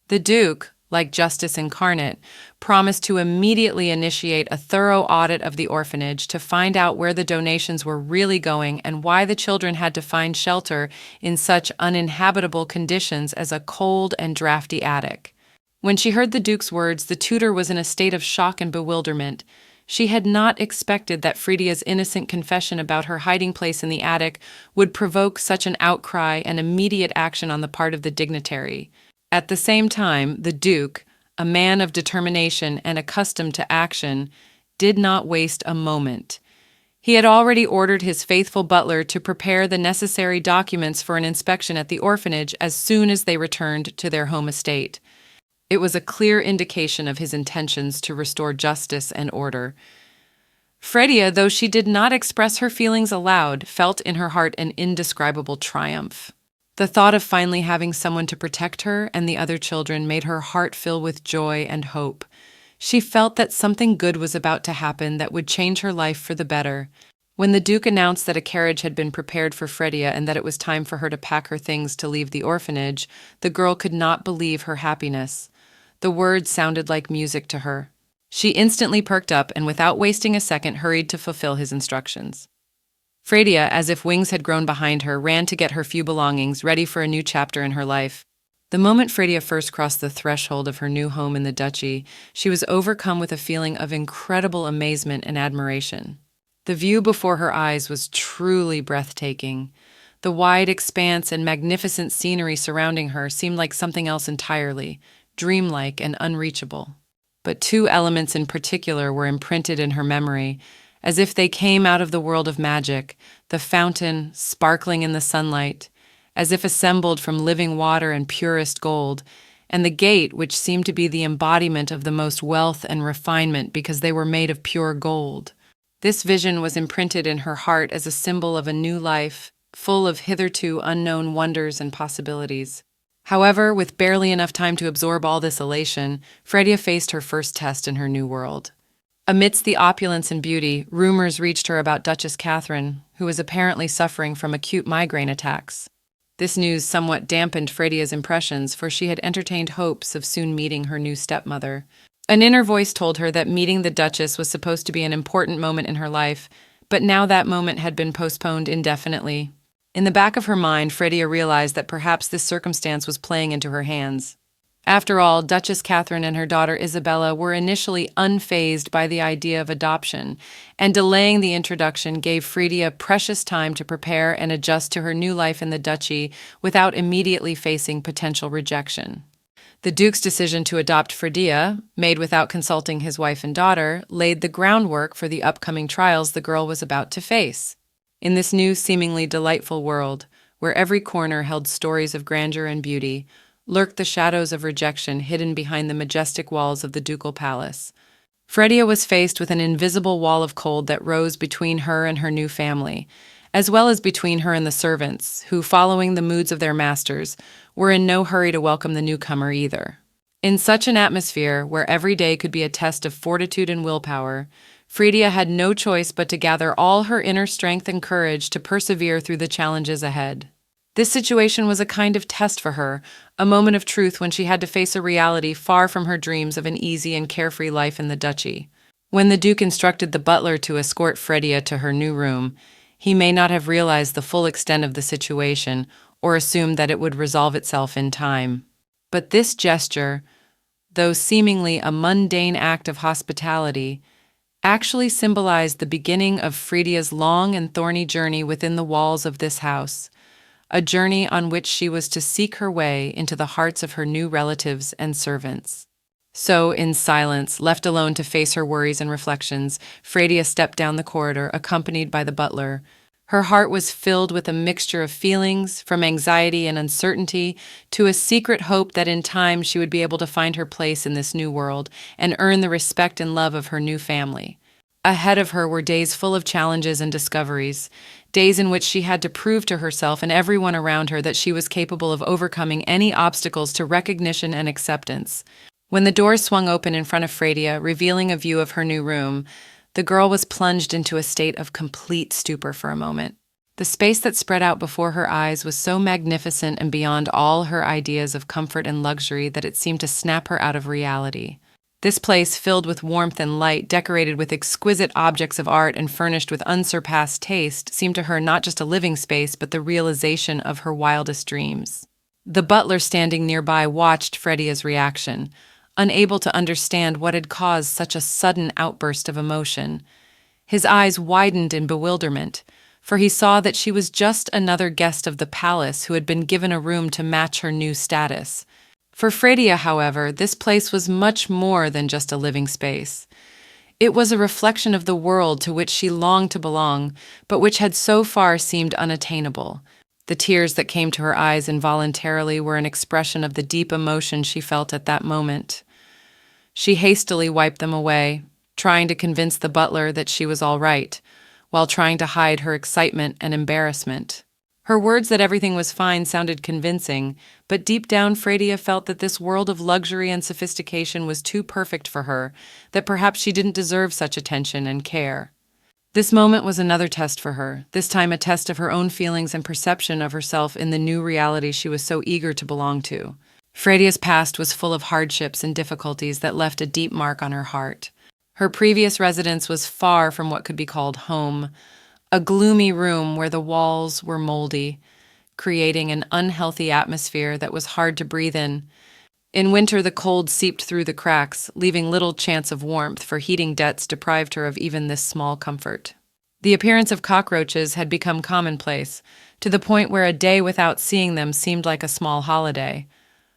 The Duke, like justice incarnate, promised to immediately initiate a thorough audit of the orphanage to find out where the donations were really going and why the children had to find shelter in such uninhabitable conditions as a cold and drafty attic. When she heard the Duke's words, the tutor was in a state of shock and bewilderment. She had not expected that Fredia's innocent confession about her hiding place in the attic would provoke such an outcry and immediate action on the part of the dignitary. At the same time, the Duke, a man of determination and accustomed to action, did not waste a moment. He had already ordered his faithful butler to prepare the necessary documents for an inspection at the orphanage as soon as they returned to their home estate. It was a clear indication of his intentions to restore justice and order. Fredia, though she did not express her feelings aloud, felt in her heart an indescribable triumph. The thought of finally having someone to protect her and the other children made her heart fill with joy and hope. She felt that something good was about to happen that would change her life for the better. When the Duke announced that a carriage had been prepared for Fredia and that it was time for her to pack her things to leave the orphanage, the girl could not believe her happiness. The words sounded like music to her. She instantly perked up and without wasting a second hurried to fulfill his instructions. Fredia, as if wings had grown behind her, ran to get her few belongings, ready for a new chapter in her life. The moment Fredia first crossed the threshold of her new home in the duchy, she was overcome with a feeling of incredible amazement and admiration. The view before her eyes was truly breathtaking. The wide expanse and magnificent scenery surrounding her seemed like something else entirely, dreamlike and unreachable. But two elements in particular were imprinted in her memory, as if they came out of the world of magic: the fountain, sparkling in the sunlight, as if assembled from living water and purest gold, and the gate, which seemed to be the embodiment of the most wealth and refinement because they were made of pure gold. This vision was imprinted in her heart as a symbol of a new life, full of hitherto unknown wonders and possibilities. However, with barely enough time to absorb all this elation, Fredia faced her first test in her new world. Amidst the opulence and beauty, rumors reached her about Duchess Catherine, who was apparently suffering from acute migraine attacks. This news somewhat dampened Fredia's impressions, for she had entertained hopes of soon meeting her new stepmother. An inner voice told her that meeting the Duchess was supposed to be an important moment in her life, but now that moment had been postponed indefinitely. In the back of her mind, Fredia realized that perhaps this circumstance was playing into her hands. After all, Duchess Catherine and her daughter Isabella were initially unfazed by the idea of adoption, and delaying the introduction gave Fredia precious time to prepare and adjust to her new life in the duchy without immediately facing potential rejection. The Duke's decision to adopt Fredia, made without consulting his wife and daughter, laid the groundwork for the upcoming trials the girl was about to face. In this new, seemingly delightful world, where every corner held stories of grandeur and beauty, lurked the shadows of rejection hidden behind the majestic walls of the ducal palace. Fredia was faced with an invisible wall of cold that rose between her and her new family, as well as between her and the servants, who, following the moods of their masters, were in no hurry to welcome the newcomer either. In such an atmosphere, where every day could be a test of fortitude and willpower, Fredia had no choice but to gather all her inner strength and courage to persevere through the challenges ahead. This situation was a kind of test for her, a moment of truth when she had to face a reality far from her dreams of an easy and carefree life in the duchy. When the Duke instructed the butler to escort Fredia to her new room, he may not have realized the full extent of the situation or assumed that it would resolve itself in time. But this gesture, though seemingly a mundane act of hospitality, actually symbolized the beginning of Fredia's long and thorny journey within the walls of this house, a journey on which she was to seek her way into the hearts of her new relatives and servants. So, in silence, left alone to face her worries and reflections, Fredia stepped down the corridor, accompanied by the butler. Her heart was filled with a mixture of feelings, from anxiety and uncertainty to a secret hope that in time she would be able to find her place in this new world and earn the respect and love of her new family. Ahead of her were days full of challenges and discoveries, days in which she had to prove to herself and everyone around her that she was capable of overcoming any obstacles to recognition and acceptance. When the door swung open in front of Fredia, revealing a view of her new room, the girl was plunged into a state of complete stupor for a moment. The space that spread out before her eyes was so magnificent and beyond all her ideas of comfort and luxury that it seemed to snap her out of reality. This place, filled with warmth and light, decorated with exquisite objects of art and furnished with unsurpassed taste, seemed to her not just a living space but the realization of her wildest dreams. The butler standing nearby watched Fredia's reaction, unable to understand what had caused such a sudden outburst of emotion. His eyes widened in bewilderment, for he saw that she was just another guest of the palace who had been given a room to match her new status. For Fredia, however, this place was much more than just a living space. It was a reflection of the world to which she longed to belong, but which had so far seemed unattainable. The tears that came to her eyes involuntarily were an expression of the deep emotion she felt at that moment. She hastily wiped them away, trying to convince the butler that she was all right, while trying to hide her excitement and embarrassment. Her words that everything was fine sounded convincing, but deep down Fredia felt that this world of luxury and sophistication was too perfect for her, that perhaps she didn't deserve such attention and care. This moment was another test for her, this time a test of her own feelings and perception of herself in the new reality she was so eager to belong to. Fredia's past was full of hardships and difficulties that left a deep mark on her heart. Her previous residence was far from what could be called home. A gloomy room where the walls were moldy, creating an unhealthy atmosphere that was hard to breathe in. In winter, the cold seeped through the cracks, leaving little chance of warmth, for heating debts deprived her of even this small comfort. The appearance of cockroaches had become commonplace, to the point where a day without seeing them seemed like a small holiday.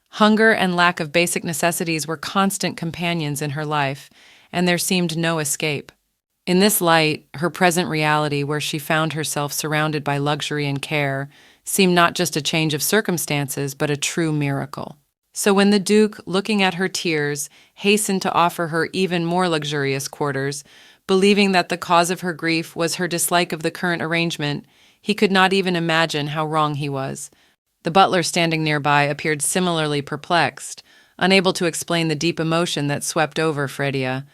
Hunger and lack of basic necessities were constant companions in her life, and there seemed no escape. In this light, her present reality, where she found herself surrounded by luxury and care, seemed not just a change of circumstances, but a true miracle. So when the Duke, looking at her tears, hastened to offer her even more luxurious quarters, believing that the cause of her grief was her dislike of the current arrangement, he could not even imagine how wrong he was. The butler standing nearby appeared similarly perplexed, unable to explain the deep emotion that swept over Fredia.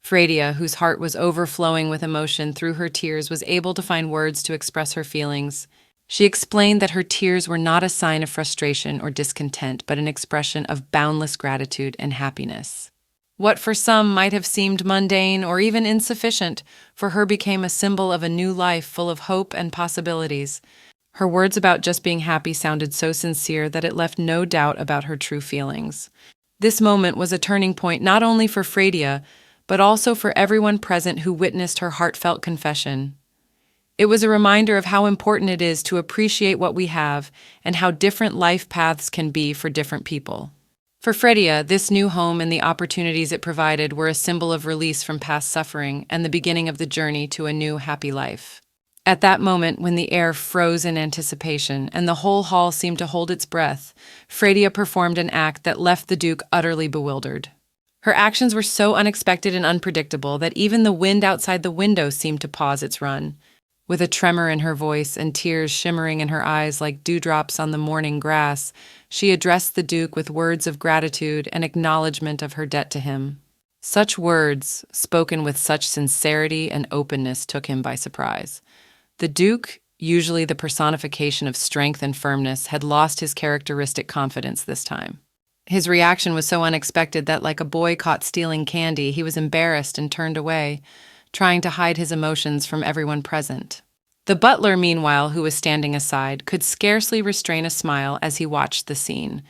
Fredia, whose heart was overflowing with emotion through her tears, was able to find words to express her feelings. She explained that her tears were not a sign of frustration or discontent, but an expression of boundless gratitude and happiness. What for some might have seemed mundane or even insufficient, for her became a symbol of a new life full of hope and possibilities. Her words about just being happy sounded so sincere that it left no doubt about her true feelings. This moment was a turning point not only for Fredia, but also for everyone present who witnessed her heartfelt confession. It was a reminder of how important it is to appreciate what we have and how different life paths can be for different people. For Fredia, this new home and the opportunities it provided were a symbol of release from past suffering and the beginning of the journey to a new happy life. At that moment, when the air froze in anticipation and the whole hall seemed to hold its breath, Fredia performed an act that left the Duke utterly bewildered. Her actions were so unexpected and unpredictable that even the wind outside the window seemed to pause its run. With a tremor in her voice and tears shimmering in her eyes like dewdrops on the morning grass, she addressed the Duke with words of gratitude and acknowledgement of her debt to him. Such words, spoken with such sincerity and openness, took him by surprise. The Duke, usually the personification of strength and firmness, had lost his characteristic confidence this time. His reaction was so unexpected that, like a boy caught stealing candy, he was embarrassed and turned away, trying to hide his emotions from everyone present. The butler, meanwhile, who was standing aside, could scarcely restrain a smile as he watched the scene.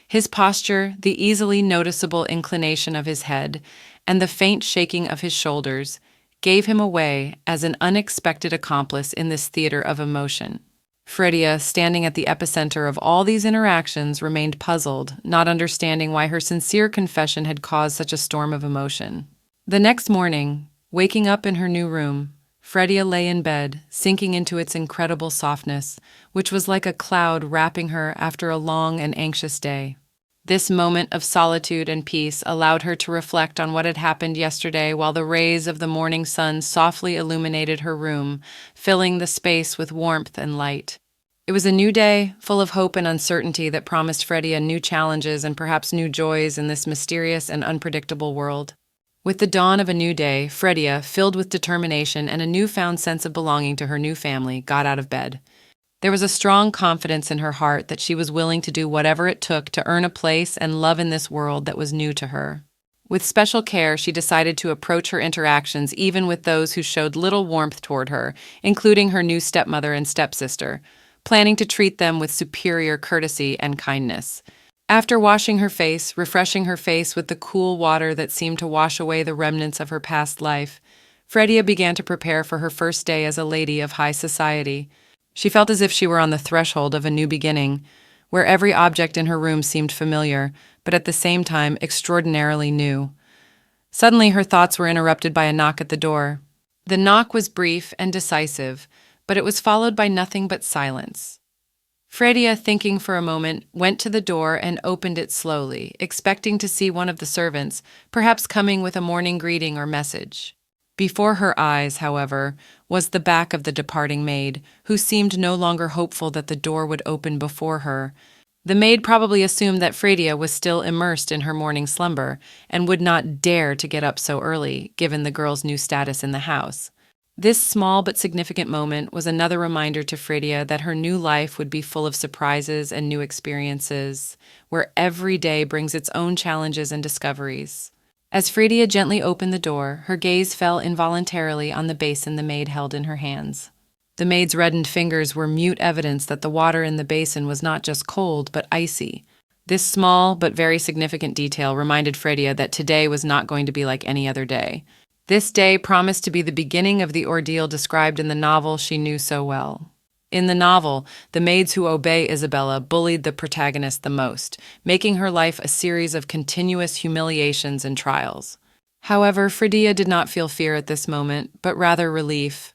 His posture, the easily noticeable inclination of his head, and the faint shaking of his shoulders gave him away as an unexpected accomplice in this theater of emotion. Fredia, standing at the epicenter of all these interactions, remained puzzled, not understanding why her sincere confession had caused such a storm of emotion. The next morning, waking up in her new room, Fredia lay in bed, sinking into its incredible softness, which was like a cloud wrapping her after a long and anxious day. This moment of solitude and peace allowed her to reflect on what had happened yesterday while the rays of the morning sun softly illuminated her room, filling the space with warmth and light. It was a new day, full of hope and uncertainty that promised Fredia new challenges and perhaps new joys in this mysterious and unpredictable world. With the dawn of a new day, Fredia, filled with determination and a newfound sense of belonging to her new family, got out of bed. There was a strong confidence in her heart that she was willing to do whatever it took to earn a place and love in this world that was new to her. With special care, she decided to approach her interactions even with those who showed little warmth toward her, including her new stepmother and stepsister, planning to treat them with superior courtesy and kindness. After washing her face, refreshing her face with the cool water that seemed to wash away the remnants of her past life, Fredia began to prepare for her first day as a lady of high society. She felt as if she were on the threshold of a new beginning, where every object in her room seemed familiar, but at the same time extraordinarily new. Suddenly her thoughts were interrupted by a knock at the door. The knock was brief and decisive, but it was followed by nothing but silence. Fredia, thinking for a moment, went to the door and opened it slowly, expecting to see one of the servants, perhaps coming with a morning greeting or message. Before her eyes, however, was the back of the departing maid, who seemed no longer hopeful that the door would open before her. The maid probably assumed that Fredia was still immersed in her morning slumber and would not dare to get up so early, given the girl's new status in the house. This small but significant moment was another reminder to Fredia that her new life would be full of surprises and new experiences, where every day brings its own challenges and discoveries. As Fredia gently opened the door, her gaze fell involuntarily on the basin the maid held in her hands. The maid's reddened fingers were mute evidence that the water in the basin was not just cold, but icy. This small but very significant detail reminded Fredia that today was not going to be like any other day. This day promised to be the beginning of the ordeal described in the novel she knew so well. In the novel, the maids who obey Isabella bullied the protagonist the most, making her life a series of continuous humiliations and trials. However, Fredia did not feel fear at this moment, but rather relief.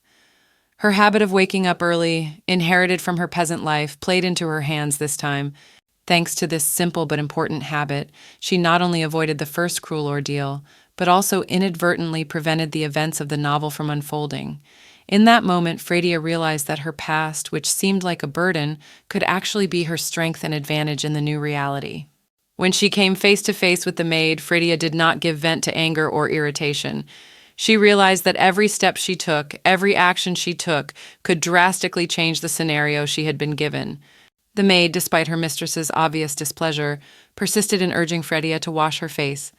Her habit of waking up early, inherited from her peasant life, played into her hands this time. Thanks to this simple but important habit, she not only avoided the first cruel ordeal, but also inadvertently prevented the events of the novel from unfolding. In that moment, Fredia realized that her past, which seemed like a burden, could actually be her strength and advantage in the new reality. When she came face to face with the maid, Fredia did not give vent to anger or irritation. She realized that every step she took, every action she took, could drastically change the scenario she had been given. The maid, despite her mistress's obvious displeasure, persisted in urging Fredia to wash her face.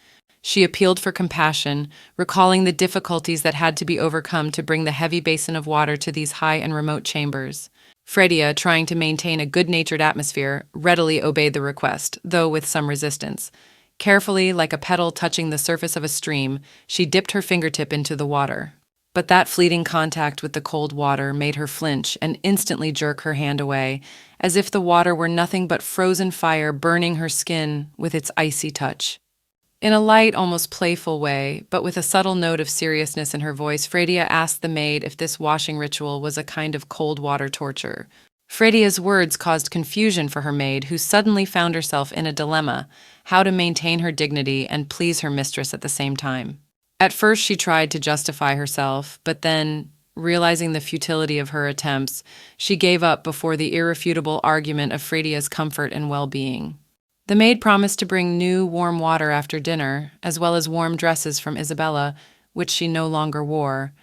She appealed for compassion, recalling the difficulties that had to be overcome to bring the heavy basin of water to these high and remote chambers. Fredia, trying to maintain a good-natured atmosphere, readily obeyed the request, though with some resistance. Carefully, like a petal touching the surface of a stream, she dipped her fingertip into the water. But that fleeting contact with the cold water made her flinch and instantly jerk her hand away, as if the water were nothing but frozen fire burning her skin with its icy touch. In a light, almost playful way, but with a subtle note of seriousness in her voice, Fredia asked the maid if this washing ritual was a kind of cold water torture. Fredia's words caused confusion for her maid, who suddenly found herself in a dilemma: how to maintain her dignity and please her mistress at the same time. At first she tried to justify herself, but then, realizing the futility of her attempts, she gave up before the irrefutable argument of Fredia's comfort and well-being. The maid promised to bring new, warm water after dinner, as well as warm dresses from Isabella, which she no longer wore,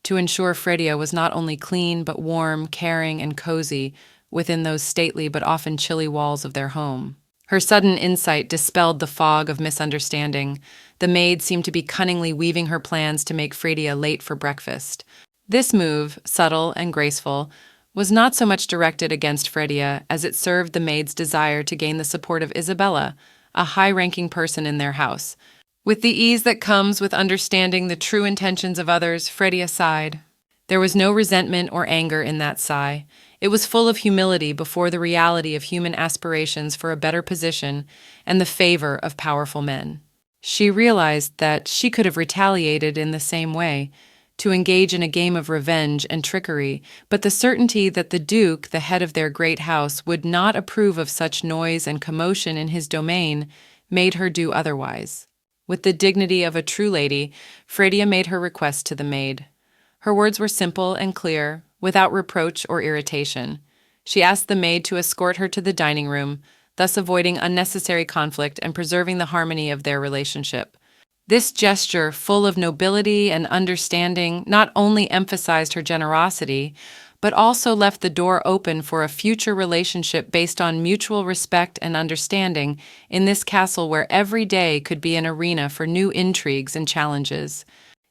to ensure Fredia was not only clean but warm, caring, and cozy within those stately but often chilly walls of their home. Her sudden insight dispelled the fog of misunderstanding. The maid seemed to be cunningly weaving her plans to make Fredia late for breakfast. This move, subtle and graceful, was not so much directed against Fredia as it served the maid's desire to gain the support of Isabella, a high-ranking person in their house. With the ease that comes with understanding the true intentions of others, Fredia sighed. There was no resentment or anger in that sigh. It was full of humility before the reality of human aspirations for a better position and the favor of powerful men. She realized that she could have retaliated in the same way, to engage in a game of revenge and trickery, but the certainty that the Duke, the head of their great house, would not approve of such noise and commotion in his domain made her do otherwise. With the dignity of a true lady, Fredia made her request to the maid. Her words were simple and clear, without reproach or irritation. She asked the maid to escort her to the dining room, thus avoiding unnecessary conflict and preserving the harmony of their relationship. This gesture, full of nobility and understanding, not only emphasized her generosity, but also left the door open for a future relationship based on mutual respect and understanding in this castle where every day could be an arena for new intrigues and challenges.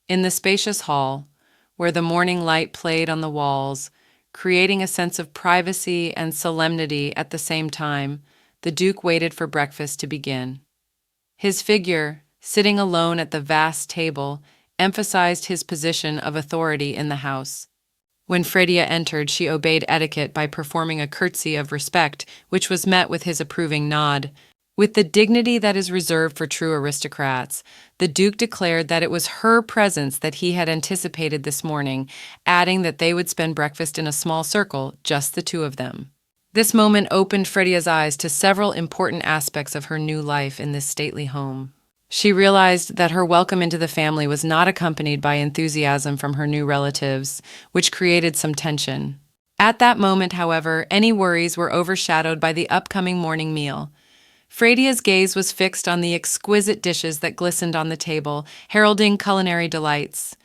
In the spacious hall, where the morning light played on the walls, creating a sense of privacy and solemnity at the same time, the Duke waited for breakfast to begin. His figure, sitting alone at the vast table, emphasized his position of authority in the house. When Fredia entered, she obeyed etiquette by performing a curtsy of respect, which was met with his approving nod. With the dignity that is reserved for true aristocrats, the Duke declared that it was her presence that he had anticipated this morning, adding that they would spend breakfast in a small circle, just the two of them. This moment opened Fredia's eyes to several important aspects of her new life in this stately home. She realized that her welcome into the family was not accompanied by enthusiasm from her new relatives, which created some tension. At that moment, however, any worries were overshadowed by the upcoming morning meal. Fredia's gaze was fixed on the exquisite dishes that glistened on the table, heralding culinary delights.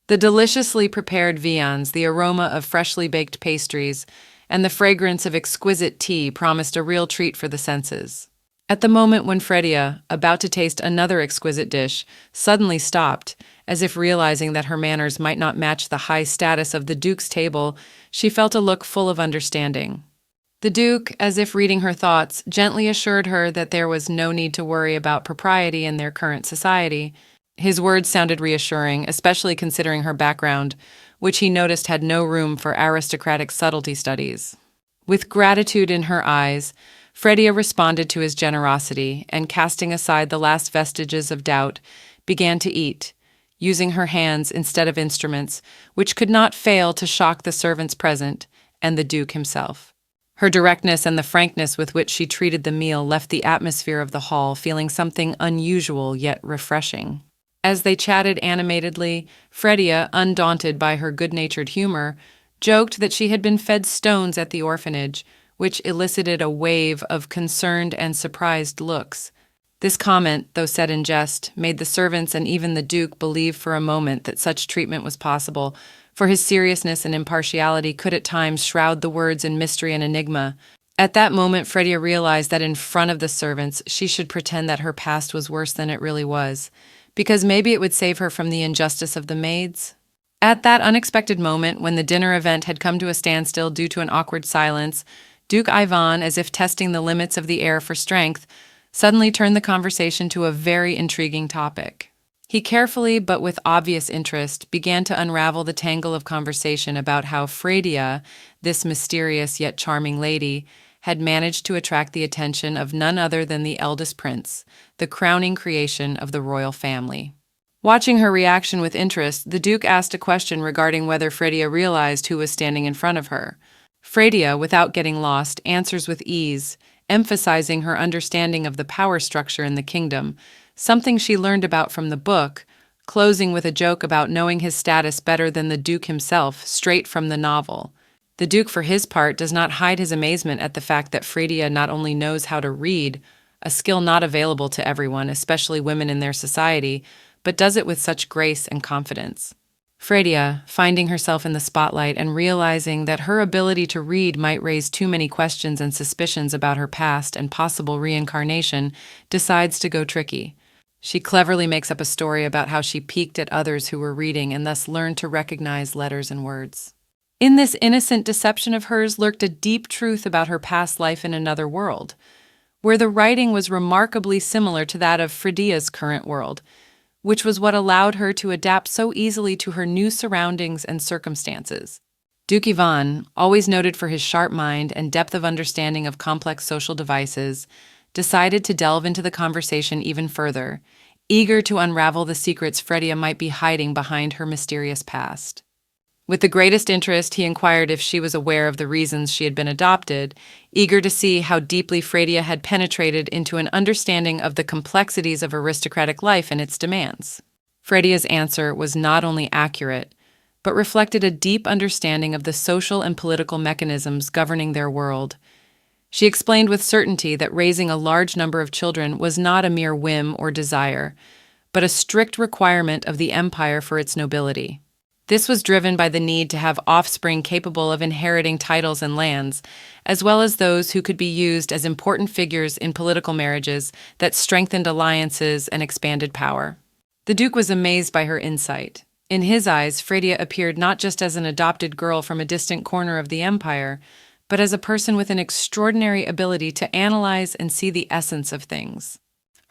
The deliciously prepared viands, the aroma of freshly baked pastries, and the fragrance of exquisite tea promised a real treat for the senses. At the moment when Fredia, about to taste another exquisite dish, suddenly stopped, as if realizing that her manners might not match the high status of the Duke's table, she felt a look full of understanding. The Duke, as if reading her thoughts, gently assured her that there was no need to worry about propriety in their current society. His words sounded reassuring, especially considering her background, which he noticed had no room for aristocratic subtlety studies. With gratitude in her eyes, Fredia responded to his generosity and, casting aside the last vestiges of doubt, began to eat, using her hands instead of instruments, which could not fail to shock the servants present and the Duke himself. Her directness and the frankness with which she treated the meal left the atmosphere of the hall feeling something unusual yet refreshing. As they chatted animatedly, Fredia, undaunted by her good-natured humor, joked that she had been fed stones at the orphanage, which elicited a wave of concerned and surprised looks. This comment, though said in jest, made the servants and even the Duke believe for a moment that such treatment was possible, for his seriousness and impartiality could at times shroud the words in mystery and enigma. At that moment, Fredia realized that in front of the servants she should pretend that her past was worse than it really was, because maybe it would save her from the injustice of the maids. At that unexpected moment, when the dinner event had come to a standstill due to an awkward silence, Duke Ivan, as if testing the limits of the air for strength, suddenly turned the conversation to a very intriguing topic. He carefully, but with obvious interest, began to unravel the tangle of conversation about how Fredia, this mysterious yet charming lady, had managed to attract the attention of none other than the eldest prince, the crowning creation of the royal family. Watching her reaction with interest, the Duke asked a question regarding whether Fredia realized who was standing in front of her. Fredia, without getting lost, answers with ease, emphasizing her understanding of the power structure in the kingdom, something she learned about from the book, closing with a joke about knowing his status better than the Duke himself, straight from the novel. The Duke, for his part, does not hide his amazement at the fact that Fredia not only knows how to read, a skill not available to everyone, especially women in their society, but does it with such grace and confidence. Fredia, finding herself in the spotlight and realizing that her ability to read might raise too many questions and suspicions about her past and possible reincarnation, decides to go tricky. She cleverly makes up a story about how she peeked at others who were reading and thus learned to recognize letters and words. In this innocent deception of hers lurked a deep truth about her past life in another world, where the writing was remarkably similar to that of Fredia's current world, which was what allowed her to adapt so easily to her new surroundings and circumstances. Duke Ivan, always noted for his sharp mind and depth of understanding of complex social devices, decided to delve into the conversation even further, eager to unravel the secrets Fredia might be hiding behind her mysterious past. With the greatest interest, he inquired if she was aware of the reasons she had been adopted, eager to see how deeply Fredia had penetrated into an understanding of the complexities of aristocratic life and its demands. Fredia's answer was not only accurate, but reflected a deep understanding of the social and political mechanisms governing their world. She explained with certainty that raising a large number of children was not a mere whim or desire, but a strict requirement of the empire for its nobility. This was driven by the need to have offspring capable of inheriting titles and lands, as well as those who could be used as important figures in political marriages that strengthened alliances and expanded power. The Duke was amazed by her insight. In his eyes, Fredia appeared not just as an adopted girl from a distant corner of the empire, but as a person with an extraordinary ability to analyze and see the essence of things.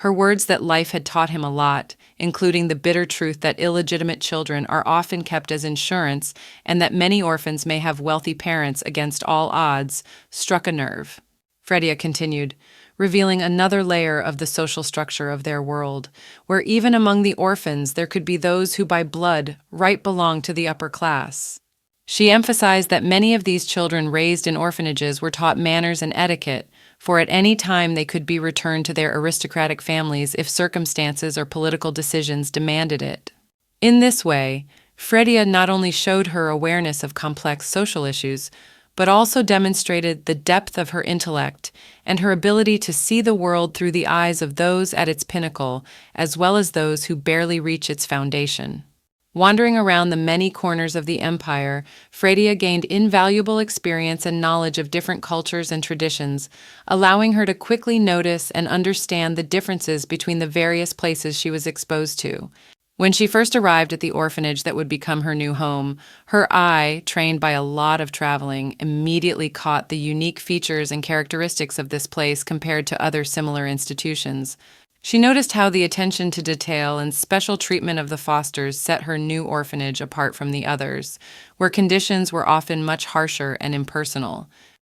Her words that life had taught him a lot, including the bitter truth that illegitimate children are often kept as insurance and that many orphans may have wealthy parents against all odds, struck a nerve. Fredia continued, revealing another layer of the social structure of their world, where even among the orphans there could be those who by blood right belonged to the upper class. She emphasized that many of these children raised in orphanages were taught manners and etiquette, for at any time they could be returned to their aristocratic families if circumstances or political decisions demanded it. In this way, Fredia not only showed her awareness of complex social issues, but also demonstrated the depth of her intellect and her ability to see the world through the eyes of those at its pinnacle, as well as those who barely reach its foundation. Wandering around the many corners of the empire, Fredia gained invaluable experience and knowledge of different cultures and traditions, allowing her to quickly notice and understand the differences between the various places she was exposed to. When she first arrived at the orphanage that would become her new home, her eye, trained by a lot of traveling, immediately caught the unique features and characteristics of this place compared to other similar institutions. She noticed how the attention to detail and special treatment of the fosters set her new orphanage apart from the others, where conditions were often much harsher and impersonal.